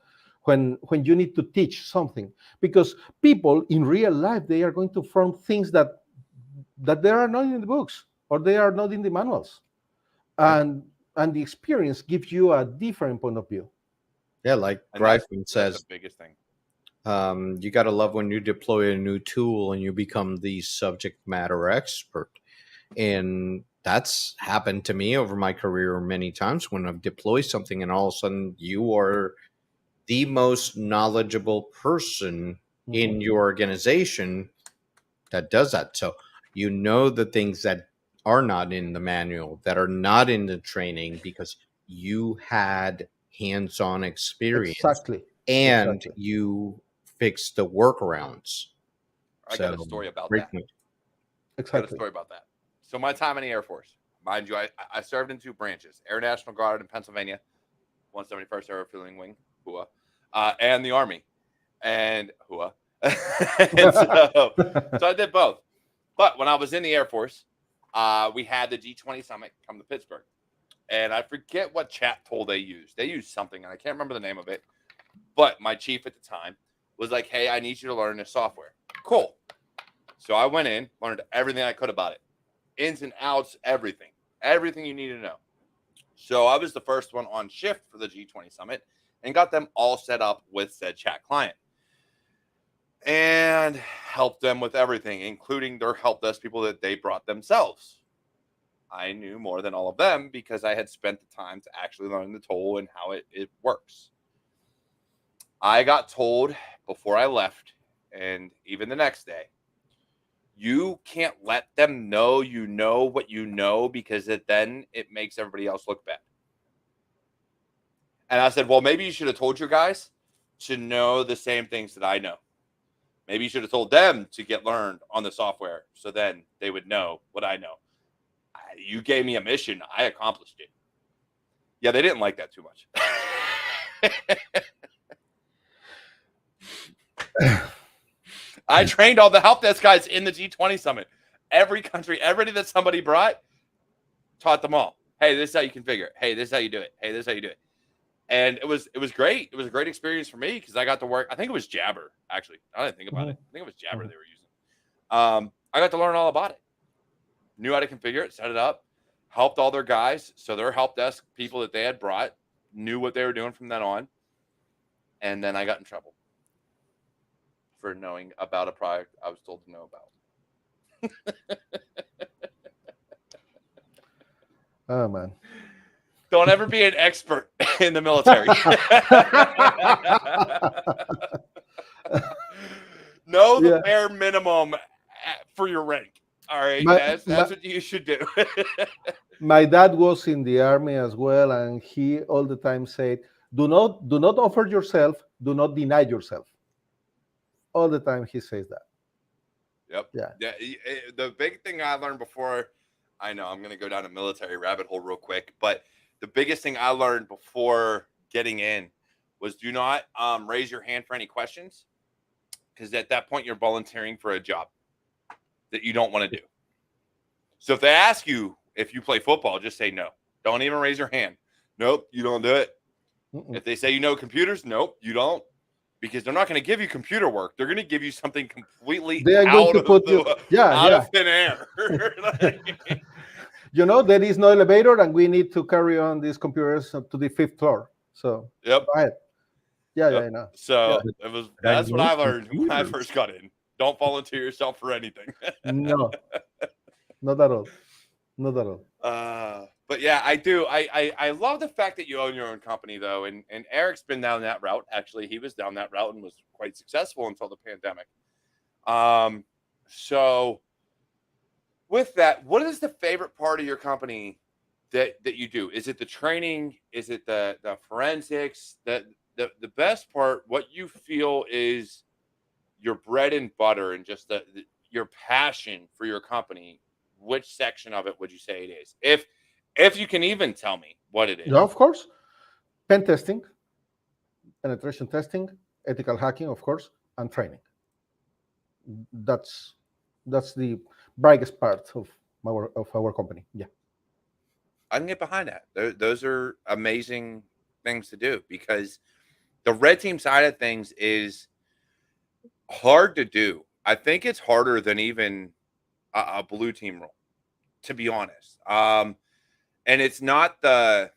when you need to teach something, because people in real life, they are going to form things that they are not in the books or they are not in the manuals, and the experience gives you a different point of view. Yeah, like And that's Gryphon says, the biggest thing. you got to love when you deploy a new tool and you become the subject matter expert. And that's happened to me over my career many times when I've deployed something and all of a sudden you are the most knowledgeable person in your organization that does that. So you know the things that are not in the manual, that are not in the training, because you had hands-on experience Exactly. and you fixed the workarounds. I got a story about great that. point. Got a story about that. So my time in the Air Force, mind you, I served in 2 branches: Air National Guard in Pennsylvania, 171st Air Refueling Wing, HUA, and the Army, and HUA. And so I did both. But when I was in the Air Force, we had the G20 summit come to Pittsburgh, and I forget what chat tool they used. They used something, and I can't remember the name of it. But my chief at the time was like, "Hey, I need you to learn this software." Cool. So I went in, learned everything I could about it, ins and outs, everything you need to know. So I was the first one on shift for the G20 summit and got them all set up with said chat client and helped them with everything, including their help desk people that they brought themselves. I knew more than all of them because I had spent the time to actually learn the tool and how it works. I got told before I left, and even the next day, you can't let them know you know what you know, because then it makes everybody else look bad. And I said, well, maybe you should have told your guys to know the same things that I know. Maybe you should have told them to get learned on the software so then they would know what I know. You gave me a mission. I accomplished it. Yeah, they didn't like that too much. I trained all the help desk guys in the G20 summit. Every country, everybody that somebody brought, taught them all. Hey, this is how you configure it. Hey, this is how you do it. Hey, this is how you do it. And it was great. It was a great experience for me because I got to work. I think it was Jabber, actually. I didn't think about it. I think it was Jabber they were using. I got to learn all about it. Knew how to configure it, set it up, helped all their guys. So their help desk people that they had brought knew what they were doing from then on. And then I got in trouble for knowing about a product I was told to know about. Oh, man. Don't ever be an expert in the military. Know the bare minimum for your rank. All right, that's what you should do. My dad was in the Army as well, and he all the time said, do not offer yourself, do not deny yourself. All the time he says that. Yep. Yeah. The big thing I learned before, I know I'm going to go down a military rabbit hole real quick, but the biggest thing I learned before getting in was do not raise your hand for any questions, because at that point you're volunteering for a job that you don't want to do. So if they ask you if you play football, just say no. Don't even raise your hand. Nope, you don't do it. If they say you know computers, nope, you don't. Because they're not going to give you computer work. They're going to give you something completely out of thin air. You know, there is no elevator, and we need to carry on these computers to the 5th floor. So, yep. Go ahead. Yeah, I know. So that's what I learned when I first got in. Don't volunteer yourself for anything. No, not at all. Not at all. But yeah, I do. I love the fact that you own your own company, though. And Eric's been down that route. Actually, he was down that route and was quite successful until the pandemic. So with that, what is the favorite part of your company that you do? Is it the training? Is it the forensics? The best part, what you feel is your bread and butter and just your passion for your company? Which section of it would you say it is? If you can even tell me what it is. Yeah, of course. Pen testing, penetration testing, ethical hacking, of course, and training. That's the brightest part of our company. Yeah. I can get behind that. Those are amazing things to do, because the red team side of things is hard to do. I think it's harder than even a blue team role, to be honest. And it's not the,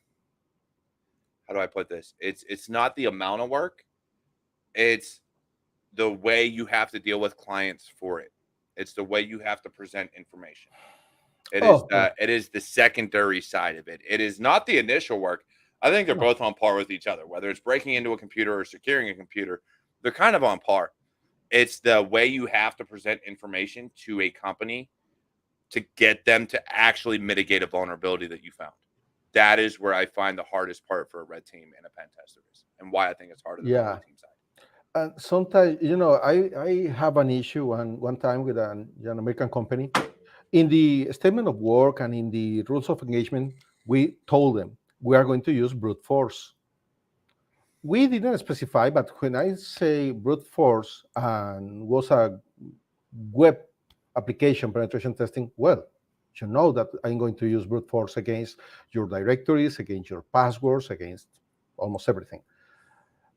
how do I put this? It's not the amount of work. It's the way you have to deal with clients for it. It's the way you have to present information. It is the secondary side of it. It is not the initial work. I think they're both on par with each other. Whether it's breaking into a computer or securing a computer, they're kind of on par. It's the way you have to present information to a company to get them to actually mitigate a vulnerability that you found. That is where I find the hardest part for a red team and a pen tester is, and why I think it's harder than the blue team side. And sometimes, I have an issue one time with an American company. In the statement of work and in the rules of engagement, we told them we are going to use brute force. We didn't specify, but when I say brute force and was a web application penetration testing, well, you know that I'm going to use brute force against your directories, against your passwords, against almost everything.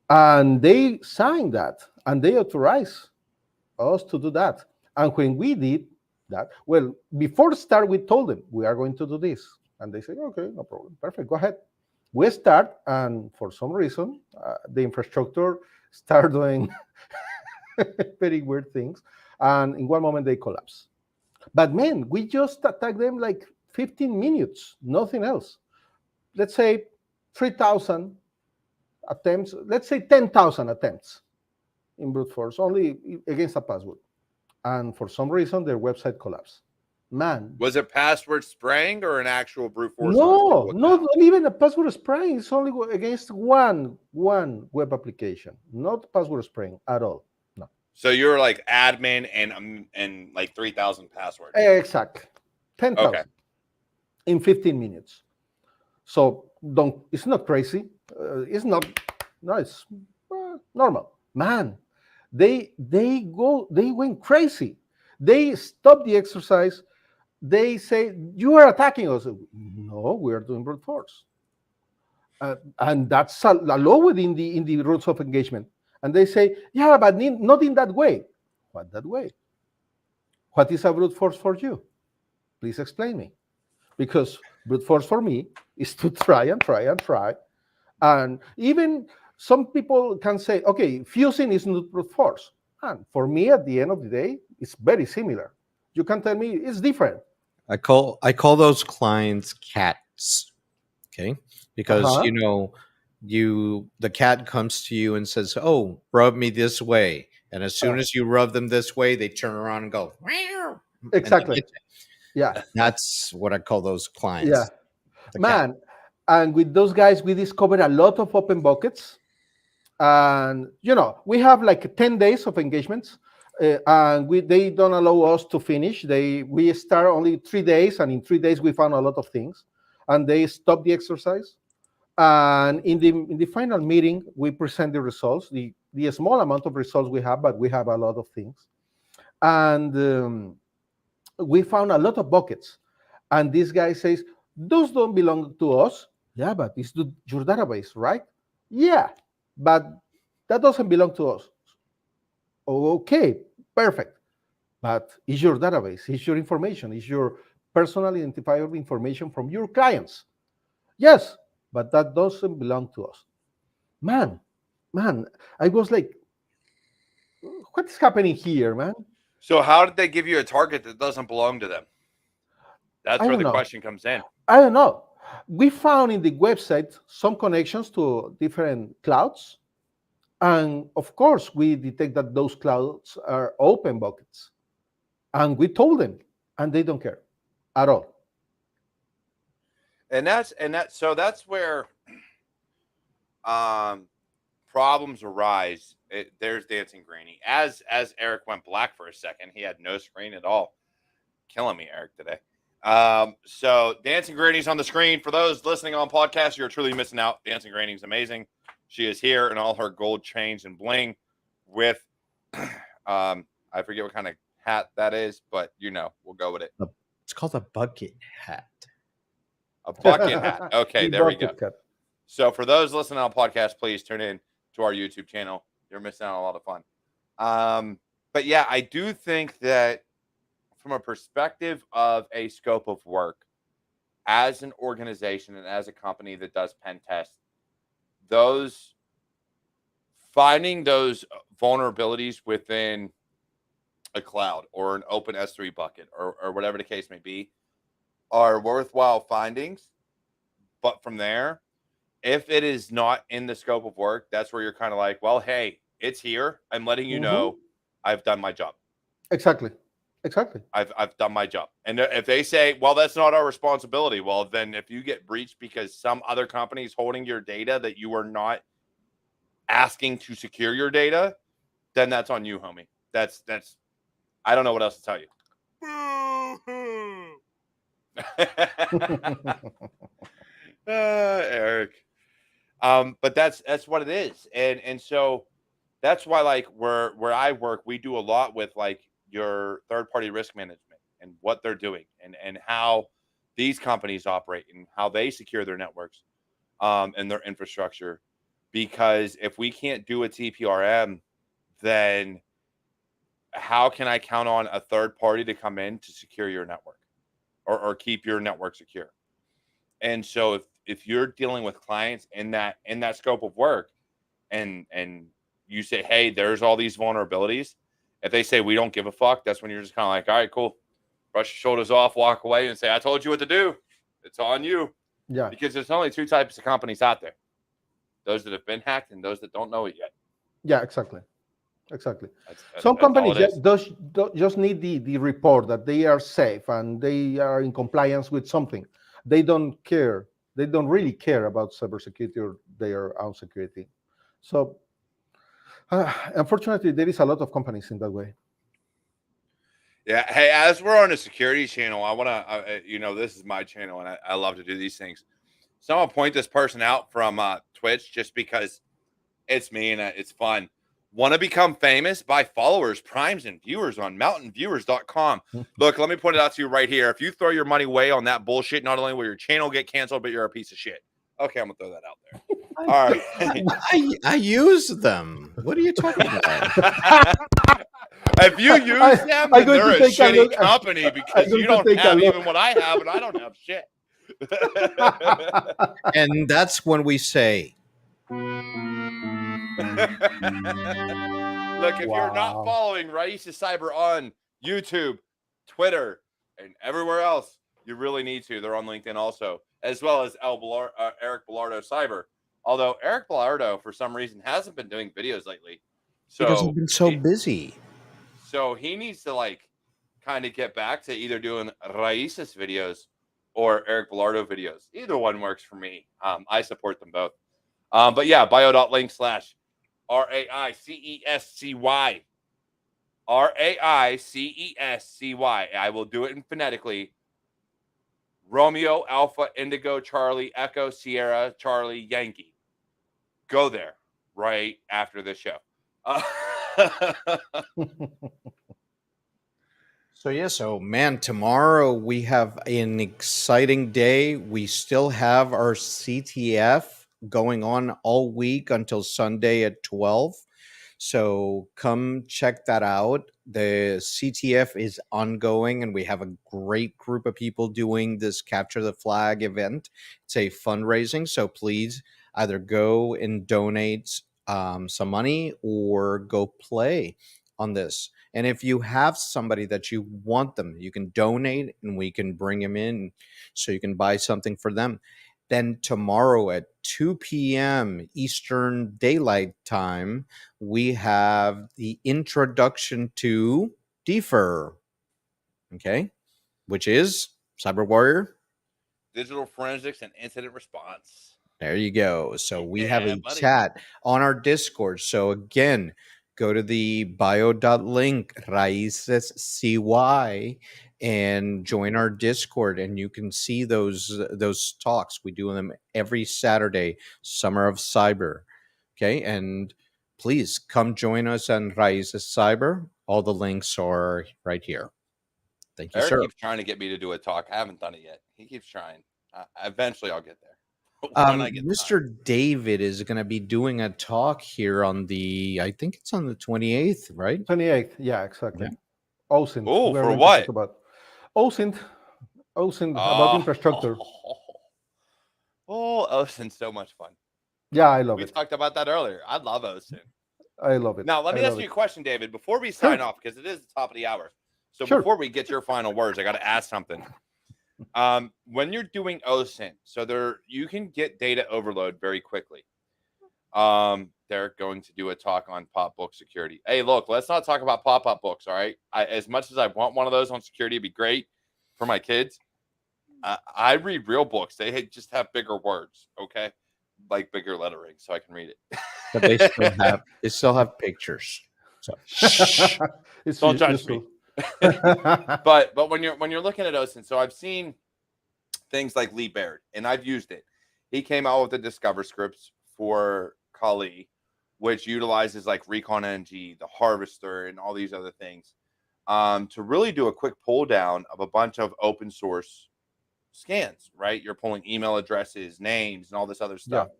And they signed that, and they authorized us to do that. And when we did that, well, before the start, we told them, we are going to do this. And they said, okay, no problem, perfect, go ahead. We start, and for some reason, the infrastructure started doing very weird things. And in one moment, they collapse. But man, we just attacked them like 15 minutes, nothing else. Let's say 3,000 attempts, let's say 10,000 attempts in brute force, only against a password. And for some reason, their website collapsed. Man. Was it password spraying or an actual brute force? No, not even a password spraying. It's only against one web application, not password spraying at all. No. So you're like admin and like 3,000 passwords. Exactly. 10,000 okay. in 15 minutes. So it's not crazy. It's not. No, it's normal. Man, they went crazy. They stopped the exercise. They say, you are attacking us. No, we are doing brute force. And that's allowed in the rules of engagement. And they say, yeah, but not in that way. What that way? What is a brute force for you? Please explain me. Because brute force for me is to try and try and try. And even some people can say, okay, fusing is not brute force. And for me, at the end of the day, it's very similar. You can tell me it's different. I call those clients cats, okay? Because the cat comes to you and says, "Oh, rub me this way," and as soon as you rub them this way, they turn around and go. Exactly. Yeah, that's what I call those clients. Yeah, man. And with those guys, we discovered a lot of open buckets, and we have like 10 days of engagements. And they don't allow us to finish. We start only 3 days, and in 3 days we found a lot of things, and they stopped the exercise. And in the final meeting, we present the results, the small amount of results we have, but we have a lot of things. And we found a lot of buckets. And this guy says, those don't belong to us. Yeah, but it's your database, right? Yeah, but that doesn't belong to us. Okay, perfect. But it's your database, it's your information, it's your personal identifiable information from your clients. Yes, but that doesn't belong to us. Man, I was like, what is happening here, man? So how did they give you a target that doesn't belong to them? That's where the question comes in. I don't know. We found in the website some connections to different clouds. And of course, we detect that those clouds are open buckets. And we told them, and they don't care at all. And that's where problems arise. There's Dancing Granny. As Eric went black for a second, he had no screen at all. Killing me, Eric, today. So Dancing Granny's on the screen. For those listening on podcast, you're truly missing out. Dancing Granny's amazing. She is here in all her gold chains and bling with, I forget what kind of hat that is, but we'll go with it. It's called a bucket hat. A bucket hat. Okay, there we go. So for those listening on podcast, please tune in. to our YouTube channel. You're missing out on a lot of fun. But yeah, I do think that from a perspective of a scope of work, as an organization and as a company that does pen tests, those finding those vulnerabilities within a cloud or an open S3 bucket or whatever the case may be are worthwhile findings. But from there, if it is not in the scope of work, that's where you're kind of like, well, hey, it's here. I'm letting you know I've done my job. Exactly. I've done my job. And if they say, well, that's not our responsibility, well, then if you get breached because some other company is holding your data that you are not asking to secure your data, then that's on you, homie. That's I don't know what else to tell you. Eric. But that's what it is. And so that's why, like, where I work, we do a lot with like your third-party risk management and what they're doing and how these companies operate and how they secure their networks and their infrastructure. Because if we can't do a TPRM, then how can I count on a third party to come in to secure your network or keep your network secure? And so if you're dealing with clients in that scope of work and you say, hey, there's all these vulnerabilities, if they say we don't give a fuck, that's when you're just kind of like, all right, cool. Brush your shoulders off, walk away and say, I told you what to do. It's on you. Yeah. Because there's only two types of companies out there. Those that have been hacked and those that don't know it yet. Yeah, exactly. Some That's companies just need the report that they are safe and they are in compliance with something. They don't care. They don't really care about cybersecurity or their own security. So, unfortunately, there is a lot of companies in that way. Yeah. Hey, as we're on a security channel, I want to, this is my channel and I love to do these things. So I'm going to point this person out from Twitch just because it's me and it's fun. Want to become famous? Buy followers, primes, and viewers on mountainviewers.com. Look, let me point it out to you right here. If you throw your money away on that bullshit, not only will your channel get canceled, but you're a piece of shit. Okay, I'm going to throw that out there. All right. I use them. What are you talking about? If you use them, then they're a shitty company because you don't have even what I have and I don't have shit. And that's when we say, look, if you're not following Raisa Cyber on YouTube, Twitter, and everywhere else, you really need to. They're on LinkedIn also, as well as Eric Bellardo Cyber. Although Eric Bellardo, for some reason, hasn't been doing videos lately. So because he's been so busy. So he needs to like kind of get back to either doing Raisa's videos or Eric Bellardo videos. Either one works for me. I support them both. But yeah, bio.link/RAICESCY. RAICESCY. I will do it in phonetically. Romeo, Alpha, Indigo, Charlie, Echo, Sierra, Charlie, Yankee. Go there right after the show. So man, tomorrow we have an exciting day. We still have our CTF going on all week until Sunday at 12. So come check that out. The CTF is ongoing and we have a great group of people doing this Capture the Flag event. It's a fundraising. So please either go and donate some money or go play on this. And if you have somebody that you want them, you can donate and we can bring them in so you can buy something for them. Then tomorrow at 2 p.m. Eastern Daylight Time, we have the introduction to DFIR, okay, which is Cyber Warrior. Digital Forensics and Incident Response. There you go. So we have a chat on our Discord. So again, go to the bio.link RAICESCY and join our Discord and you can see those talks. We do them every Saturday, Summer of Cyber. Okay. And please come join us on Raices Cyber. All the links are right here. Thank you, Eric sir. keeps trying to get me to do a talk. I haven't done it yet. He keeps trying. Eventually I'll get there. when I get Mr. David is going to be doing a talk here on I think it's on the 28th, right? 28th. Yeah, exactly. OSINT. Oh, We're for going to talk what? about OSINT. OSINT about Oh, infrastructure. oh, OSINT's so much fun. Yeah, I love We it. talked about that earlier. I love OSINT. I love it. Now, let I me ask love you it. a question, David, before we Sure. sign off, because it is the top of the hour. So Sure. before we get your final words, I got to ask something. When you're doing OSINT, so you can get data overload very quickly. They're going to do a talk on pop book security. Hey, look, let's not talk about pop-up books, all right? As much as I want one of those on security, it'd be great for my kids. I read real books. They just have bigger words, okay? Like bigger lettering, so I can read it. But they still have pictures. So It's Don't judge useful. me. But when you're looking at OSINT, so I've seen things like Lee Baird, and I've used it. He came out with the Discover scripts for Kali, which utilizes like Recon NG, the Harvester, and all these other things, to really do a quick pull down of a bunch of open source scans. Right, you're pulling email addresses, names, and all this other stuff. Yeah.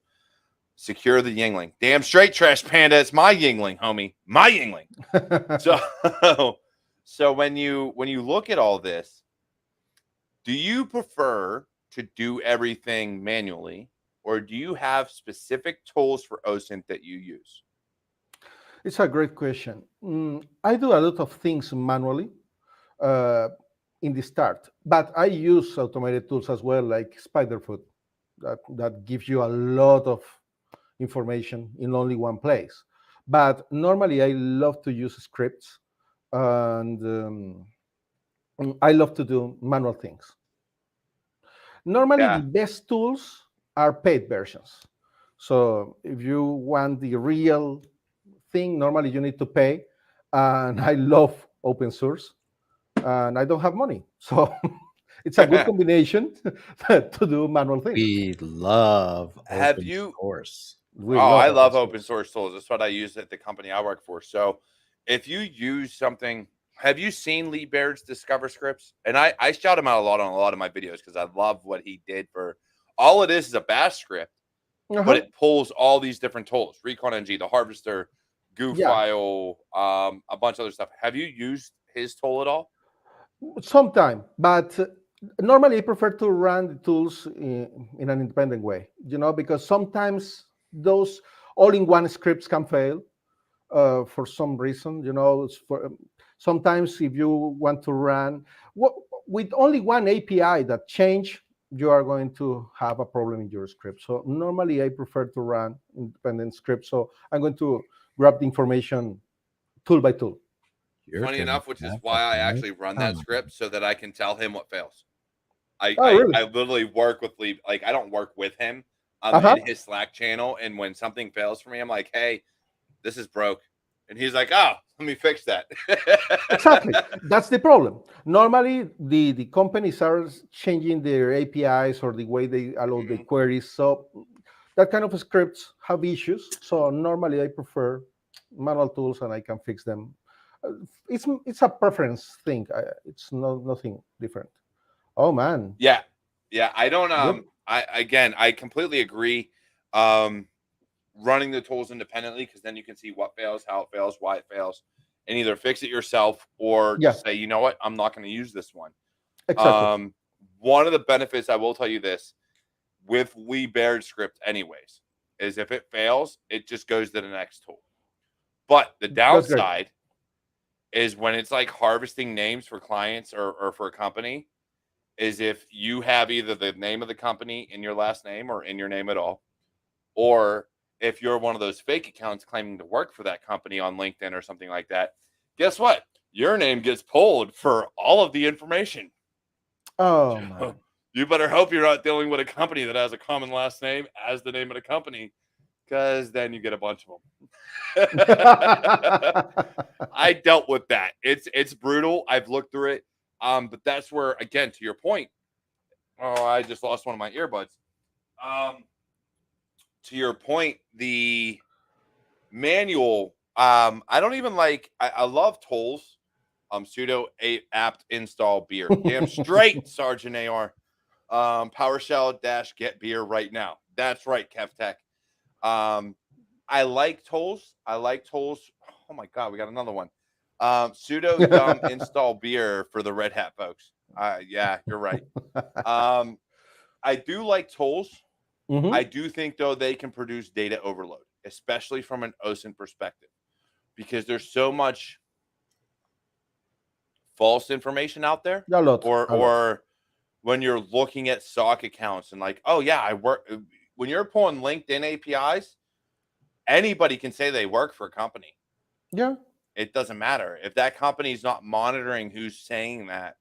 Secure the Yingling. Damn straight, Trash Panda. It's my Yingling, homie. My Yingling. So when you look at all this, do you prefer to do everything manually, or do you have specific tools for OSINT that you use? It's a great question. I do a lot of things manually in the start, but I use automated tools as well, like Spiderfoot, that gives you a lot of information in only one place. But normally, I love to use scripts, and I love to do manual things. Normally, the Yeah. best tools are paid versions. So if you want the real thing, normally you need to pay. And I love open source, and I don't have money. So it's a good combination to do manual things. we love Have open you? source. We Oh, love I open love open source. source tools. That's what I use at the company I work for. So if you use something, have you seen Lee Baird's Discover scripts? And I shout him out a lot on a lot of my videos because I love what he did for all it is a bash script, but it pulls all these different tools, Recon NG, the Harvester, Goo Yeah. File, a bunch of other stuff. Have you used his tool at all? Sometime, but normally I prefer to run the tools in an independent way, because sometimes those all-in-one scripts can fail for some reason. Sometimes if you want to run with only one API that change, you are going to have a problem in your script. So normally I prefer to run independent scripts. So I'm going to grab the information tool by tool. Funny enough, which is why I actually run that script so that I can tell him what fails. Really? I literally work with Lee. Like I don't work with him. I'm in his Slack channel, and when something fails for me, I'm like, "Hey, this is broke," and he's like, "Oh, let me fix that." Exactly. That's the problem. Normally, the companies are changing their APIs or the way they allow the queries. So that kind of scripts have issues. So normally, I prefer manual tools, and I can fix them. It's a preference thing. It's nothing different. Oh man. Yeah. I don't. Good. I completely agree. Running the tools independently, because then you can see what fails, how it fails, why it fails, and either fix it yourself or just say, you know what, I'm not going to use this one. Exactly. One of the benefits, I will tell you this, with Lee Baird script anyways, is if it fails, it just goes to the next tool. But the downside is when it's like harvesting names for clients or for a company, is if you have either the name of the company in your last name or in your name at all, or if you're one of those fake accounts claiming to work for that company on LinkedIn or something like that, guess what? Your name gets pulled for all of the information. Oh man. You better hope you're not dealing with a company that has a common last name as the name of the company, because then you get a bunch of them. I dealt with that. It's brutal. I've looked through it. But that's where, again, to your point. Oh, I just lost one of my earbuds. To your point, the manual, I don't even like, I love tools. Sudo apt install beer. Damn straight, Sergeant AR. PowerShell -get beer right now. That's right, KevTech. I like tools. Oh my God, we got another one. Sudo yum install beer for the Red Hat folks. Yeah, you're right. I do like tools. Mhm. I do think though they can produce data overload, especially from an OSINT perspective, because there's so much false information out there, A lot, or a lot. when you're looking at SOC accounts and like, oh yeah, I work. When you're pulling LinkedIn APIs, anybody can say they work for a company. Yeah, It doesn't matter if that company is not monitoring who's saying that,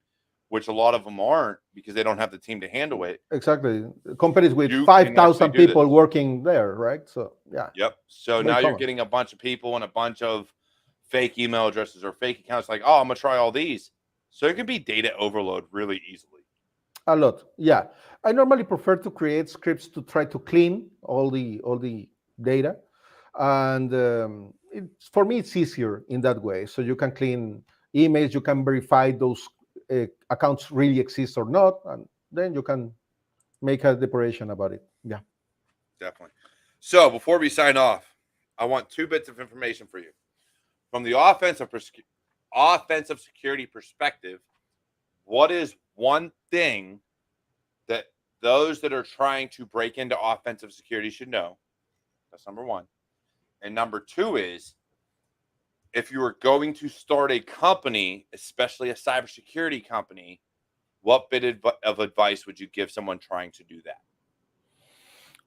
which a lot of them aren't because they don't have the team to handle it. exactly. Companies with You can actually 5,000 do this. people working there, right? So yeah, Yep. So very now you're common. getting a bunch of people and a bunch of fake email addresses or fake accounts. Like, oh, I'm gonna try all these. So it can be data overload really easily. A lot. Yeah, I normally prefer to create scripts to try to clean all the data, and it's for me it's easier in that way. So you can clean emails, you can verify those accounts really exist or not, and then you can make a declaration about it. Yeah. Definitely. So before we sign off, I want 2 bits of information for you from the offensive security perspective. What is one thing that those that are trying to break into offensive security should know? That's number one. And number two is, if you were going to start a company, especially a cybersecurity company, what bit of advice would you give someone trying to do that?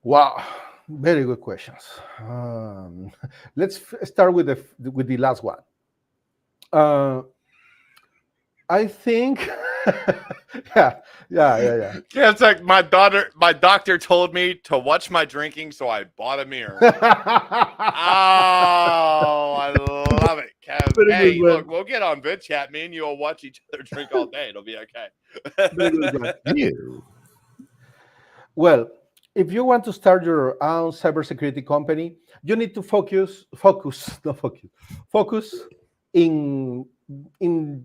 Wow, very good questions. Let's start with the last one. Uh, I think, yeah, yeah. Yeah, it's like my doctor told me to watch my drinking, so I bought a mirror. Oh, I love it, Kev. Very Hey, good one. look, we'll get on vid chat. Me and you will watch each other drink all day. It'll be okay. Very good one. You. Well, if you want to start your own cybersecurity company, you need to focus in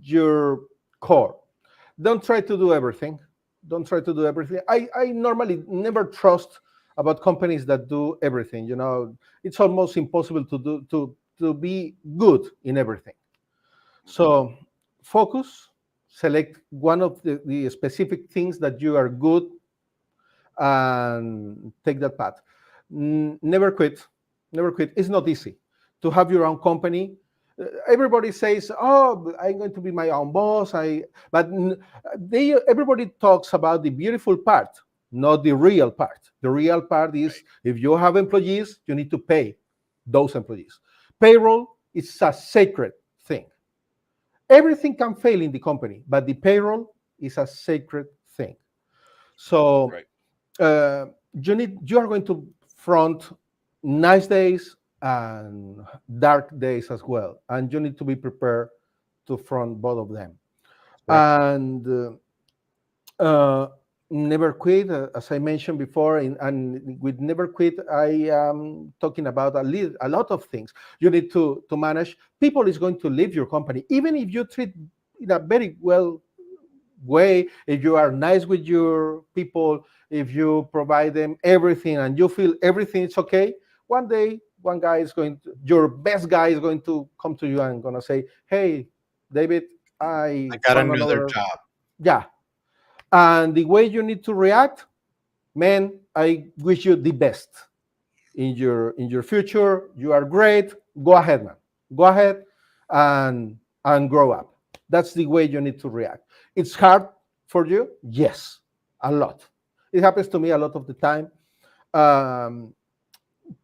your core. Don't try to do everything. Don't try to do everything. I normally never trust about companies that do everything. You know, it's almost impossible to be good in everything. So focus, select one of the specific things that you are good, and take that path. Never quit. Never quit. It's not easy to have your own company. Everybody says, "Oh, I'm going to be my own boss." Everybody talks about the beautiful part, not the real part. The real part is if you have employees, you need to pay those employees. Payroll is a sacred thing. Everything can fail in the company, but the payroll is a sacred thing. So Right. you are going to front nice days and dark days as well, and you need to be prepared to front both of them. Correct. And uh, never quit, as I mentioned before, and with never quit, I am talking about a lot of things. You need to manage. People is going to leave your company, even if you treat in a very well way, if you are nice with your people, if you provide them everything and you feel everything is okay, one day your best guy is going to come to you and gonna say, hey, David, I I got found another another. job. Yeah. And the way you need to react, man, I wish you the best in your future. You are great. Go ahead, man. Go ahead and grow up. That's the way you need to react. It's hard for you, yes, a lot. It happens to me a lot of the time. Um,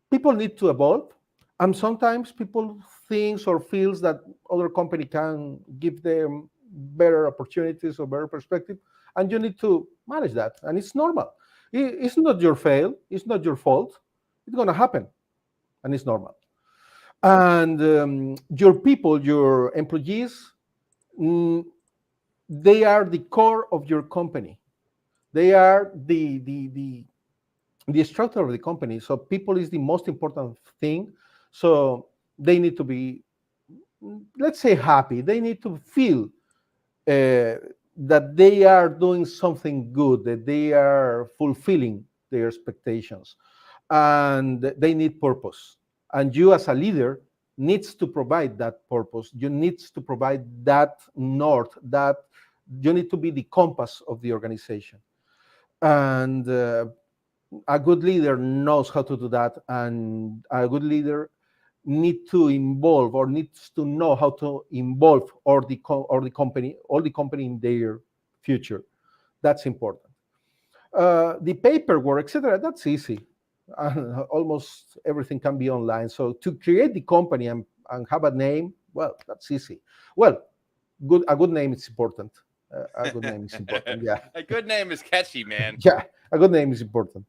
People need to evolve, and sometimes people thinks or feels that other company can give them better opportunities or better perspective, and you need to manage that. And it's normal. It's not your fail. It's not your fault. It's gonna happen, and it's normal. And your people, your employees, mm, they are the core of your company. They are the structure of the company. So people is the most important thing. So they need to be, let's say, happy. They need to feel that they are doing something good, that they are fulfilling their expectations. and they need purpose. And you as a leader needs to provide that purpose. You need to provide that north, that you need to be the compass of the organization. And a good leader knows how to do that, and a good leader need to involve or needs to know how to involve all the company in their future. That's important. The paperwork, etc. That's easy. Almost everything can be online. So to create the company and have a name, well, that's easy. Well, a good name is important. A good name is important. Yeah. A good name is catchy, man. Yeah, a good name is important.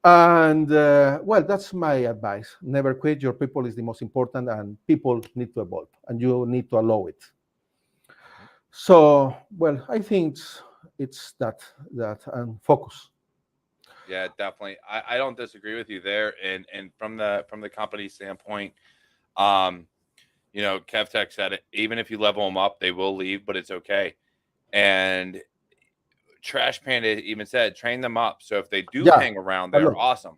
And well, that's my advice. Never quit. Your people is the most important, and people need to evolve, and you need to allow it. So, well, I think it's that and focus. Yeah, definitely. I don't disagree with you there. And from the company standpoint, you know, KevTech said it. Even if you level them up, they will leave, but it's okay. And Trash Panda even said, train them up. So if they do hang around, they're awesome.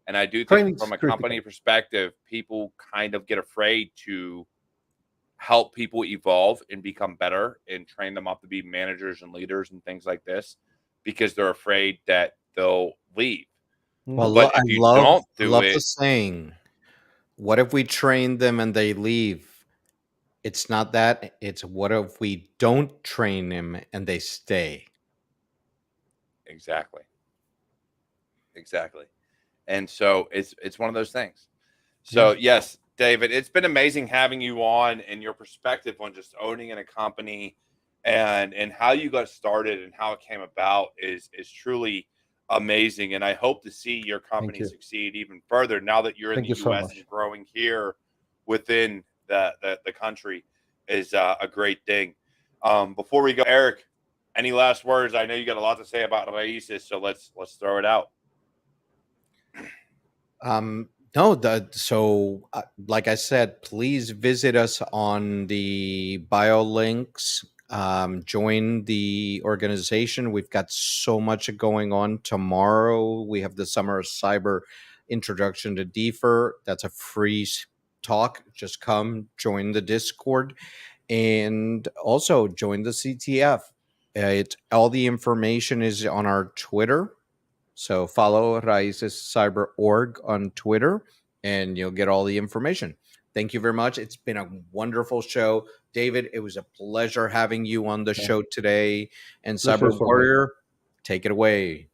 And I do think from a company perspective, people kind of get afraid to help people evolve and become better and train them up to be managers and leaders and things like this because they're afraid that they'll leave. Well, but if you don't do it, the saying, what if we train them and they leave? It's not that. It's what if we don't train them and they stay? Exactly. And so it's one of those things. So yes, David, it's been amazing having you on and your perspective on just owning in a company and how you got started and how it came about is truly amazing. And I hope to see your company succeed even further now that you're in the US and growing here within the country is a great thing. Before we go, Eric, any last words? I know you got a lot to say about Raíces, so let's throw it out. No, like I said, please visit us on the bio links. Join the organization. We've got so much going on. Tomorrow we have the Summer of Cyber Introduction to DFIR. That's a free talk. Just come join the Discord and also join the CTF. All the information is on our Twitter. So follow Raíces Cyber Org on Twitter and you'll get all the information. Thank you very much. It's been a wonderful show. David, it was a pleasure having you on the show today. And Cyber Warrior, take it away.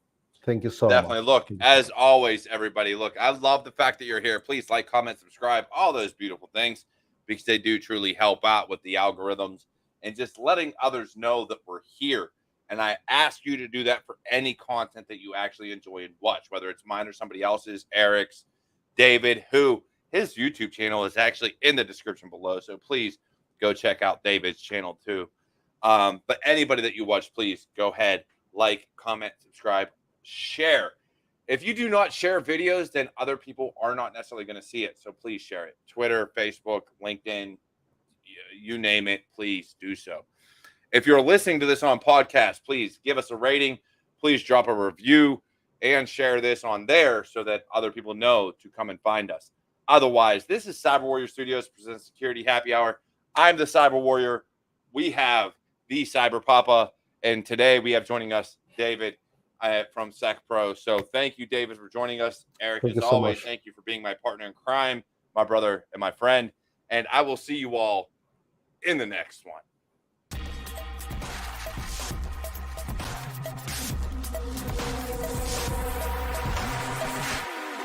Thank you so Definitely. much. Look, as always, everybody, look, I love the fact that you're here. Please like, comment, subscribe, all those beautiful things because they do truly help out with the algorithms and just letting others know that we're here. And I ask you to do that for any content that you actually enjoy and watch, whether it's mine or somebody else's, Eric's, David, who his YouTube channel is actually in the description below. So please go check out David's channel too. But anybody that you watch, please go ahead, like, comment, subscribe, share. If you do not share videos, then other people are not necessarily going to see it. So please share it. Twitter, Facebook, LinkedIn, you name it, please do so. If you're listening to this on podcast, please give us a rating. Please drop a review and share this on there so that other people know to come and find us. Otherwise, this is Cyber Warrior Studios presents Security Happy Hour. I'm the Cyber Warrior. We have the Cyber Papa, and today we have joining us David from Sec Pro. So thank you, David, for joining us. Eric, as always, thank you for being my partner in crime, my brother, and my friend. And I will see you all in the next one.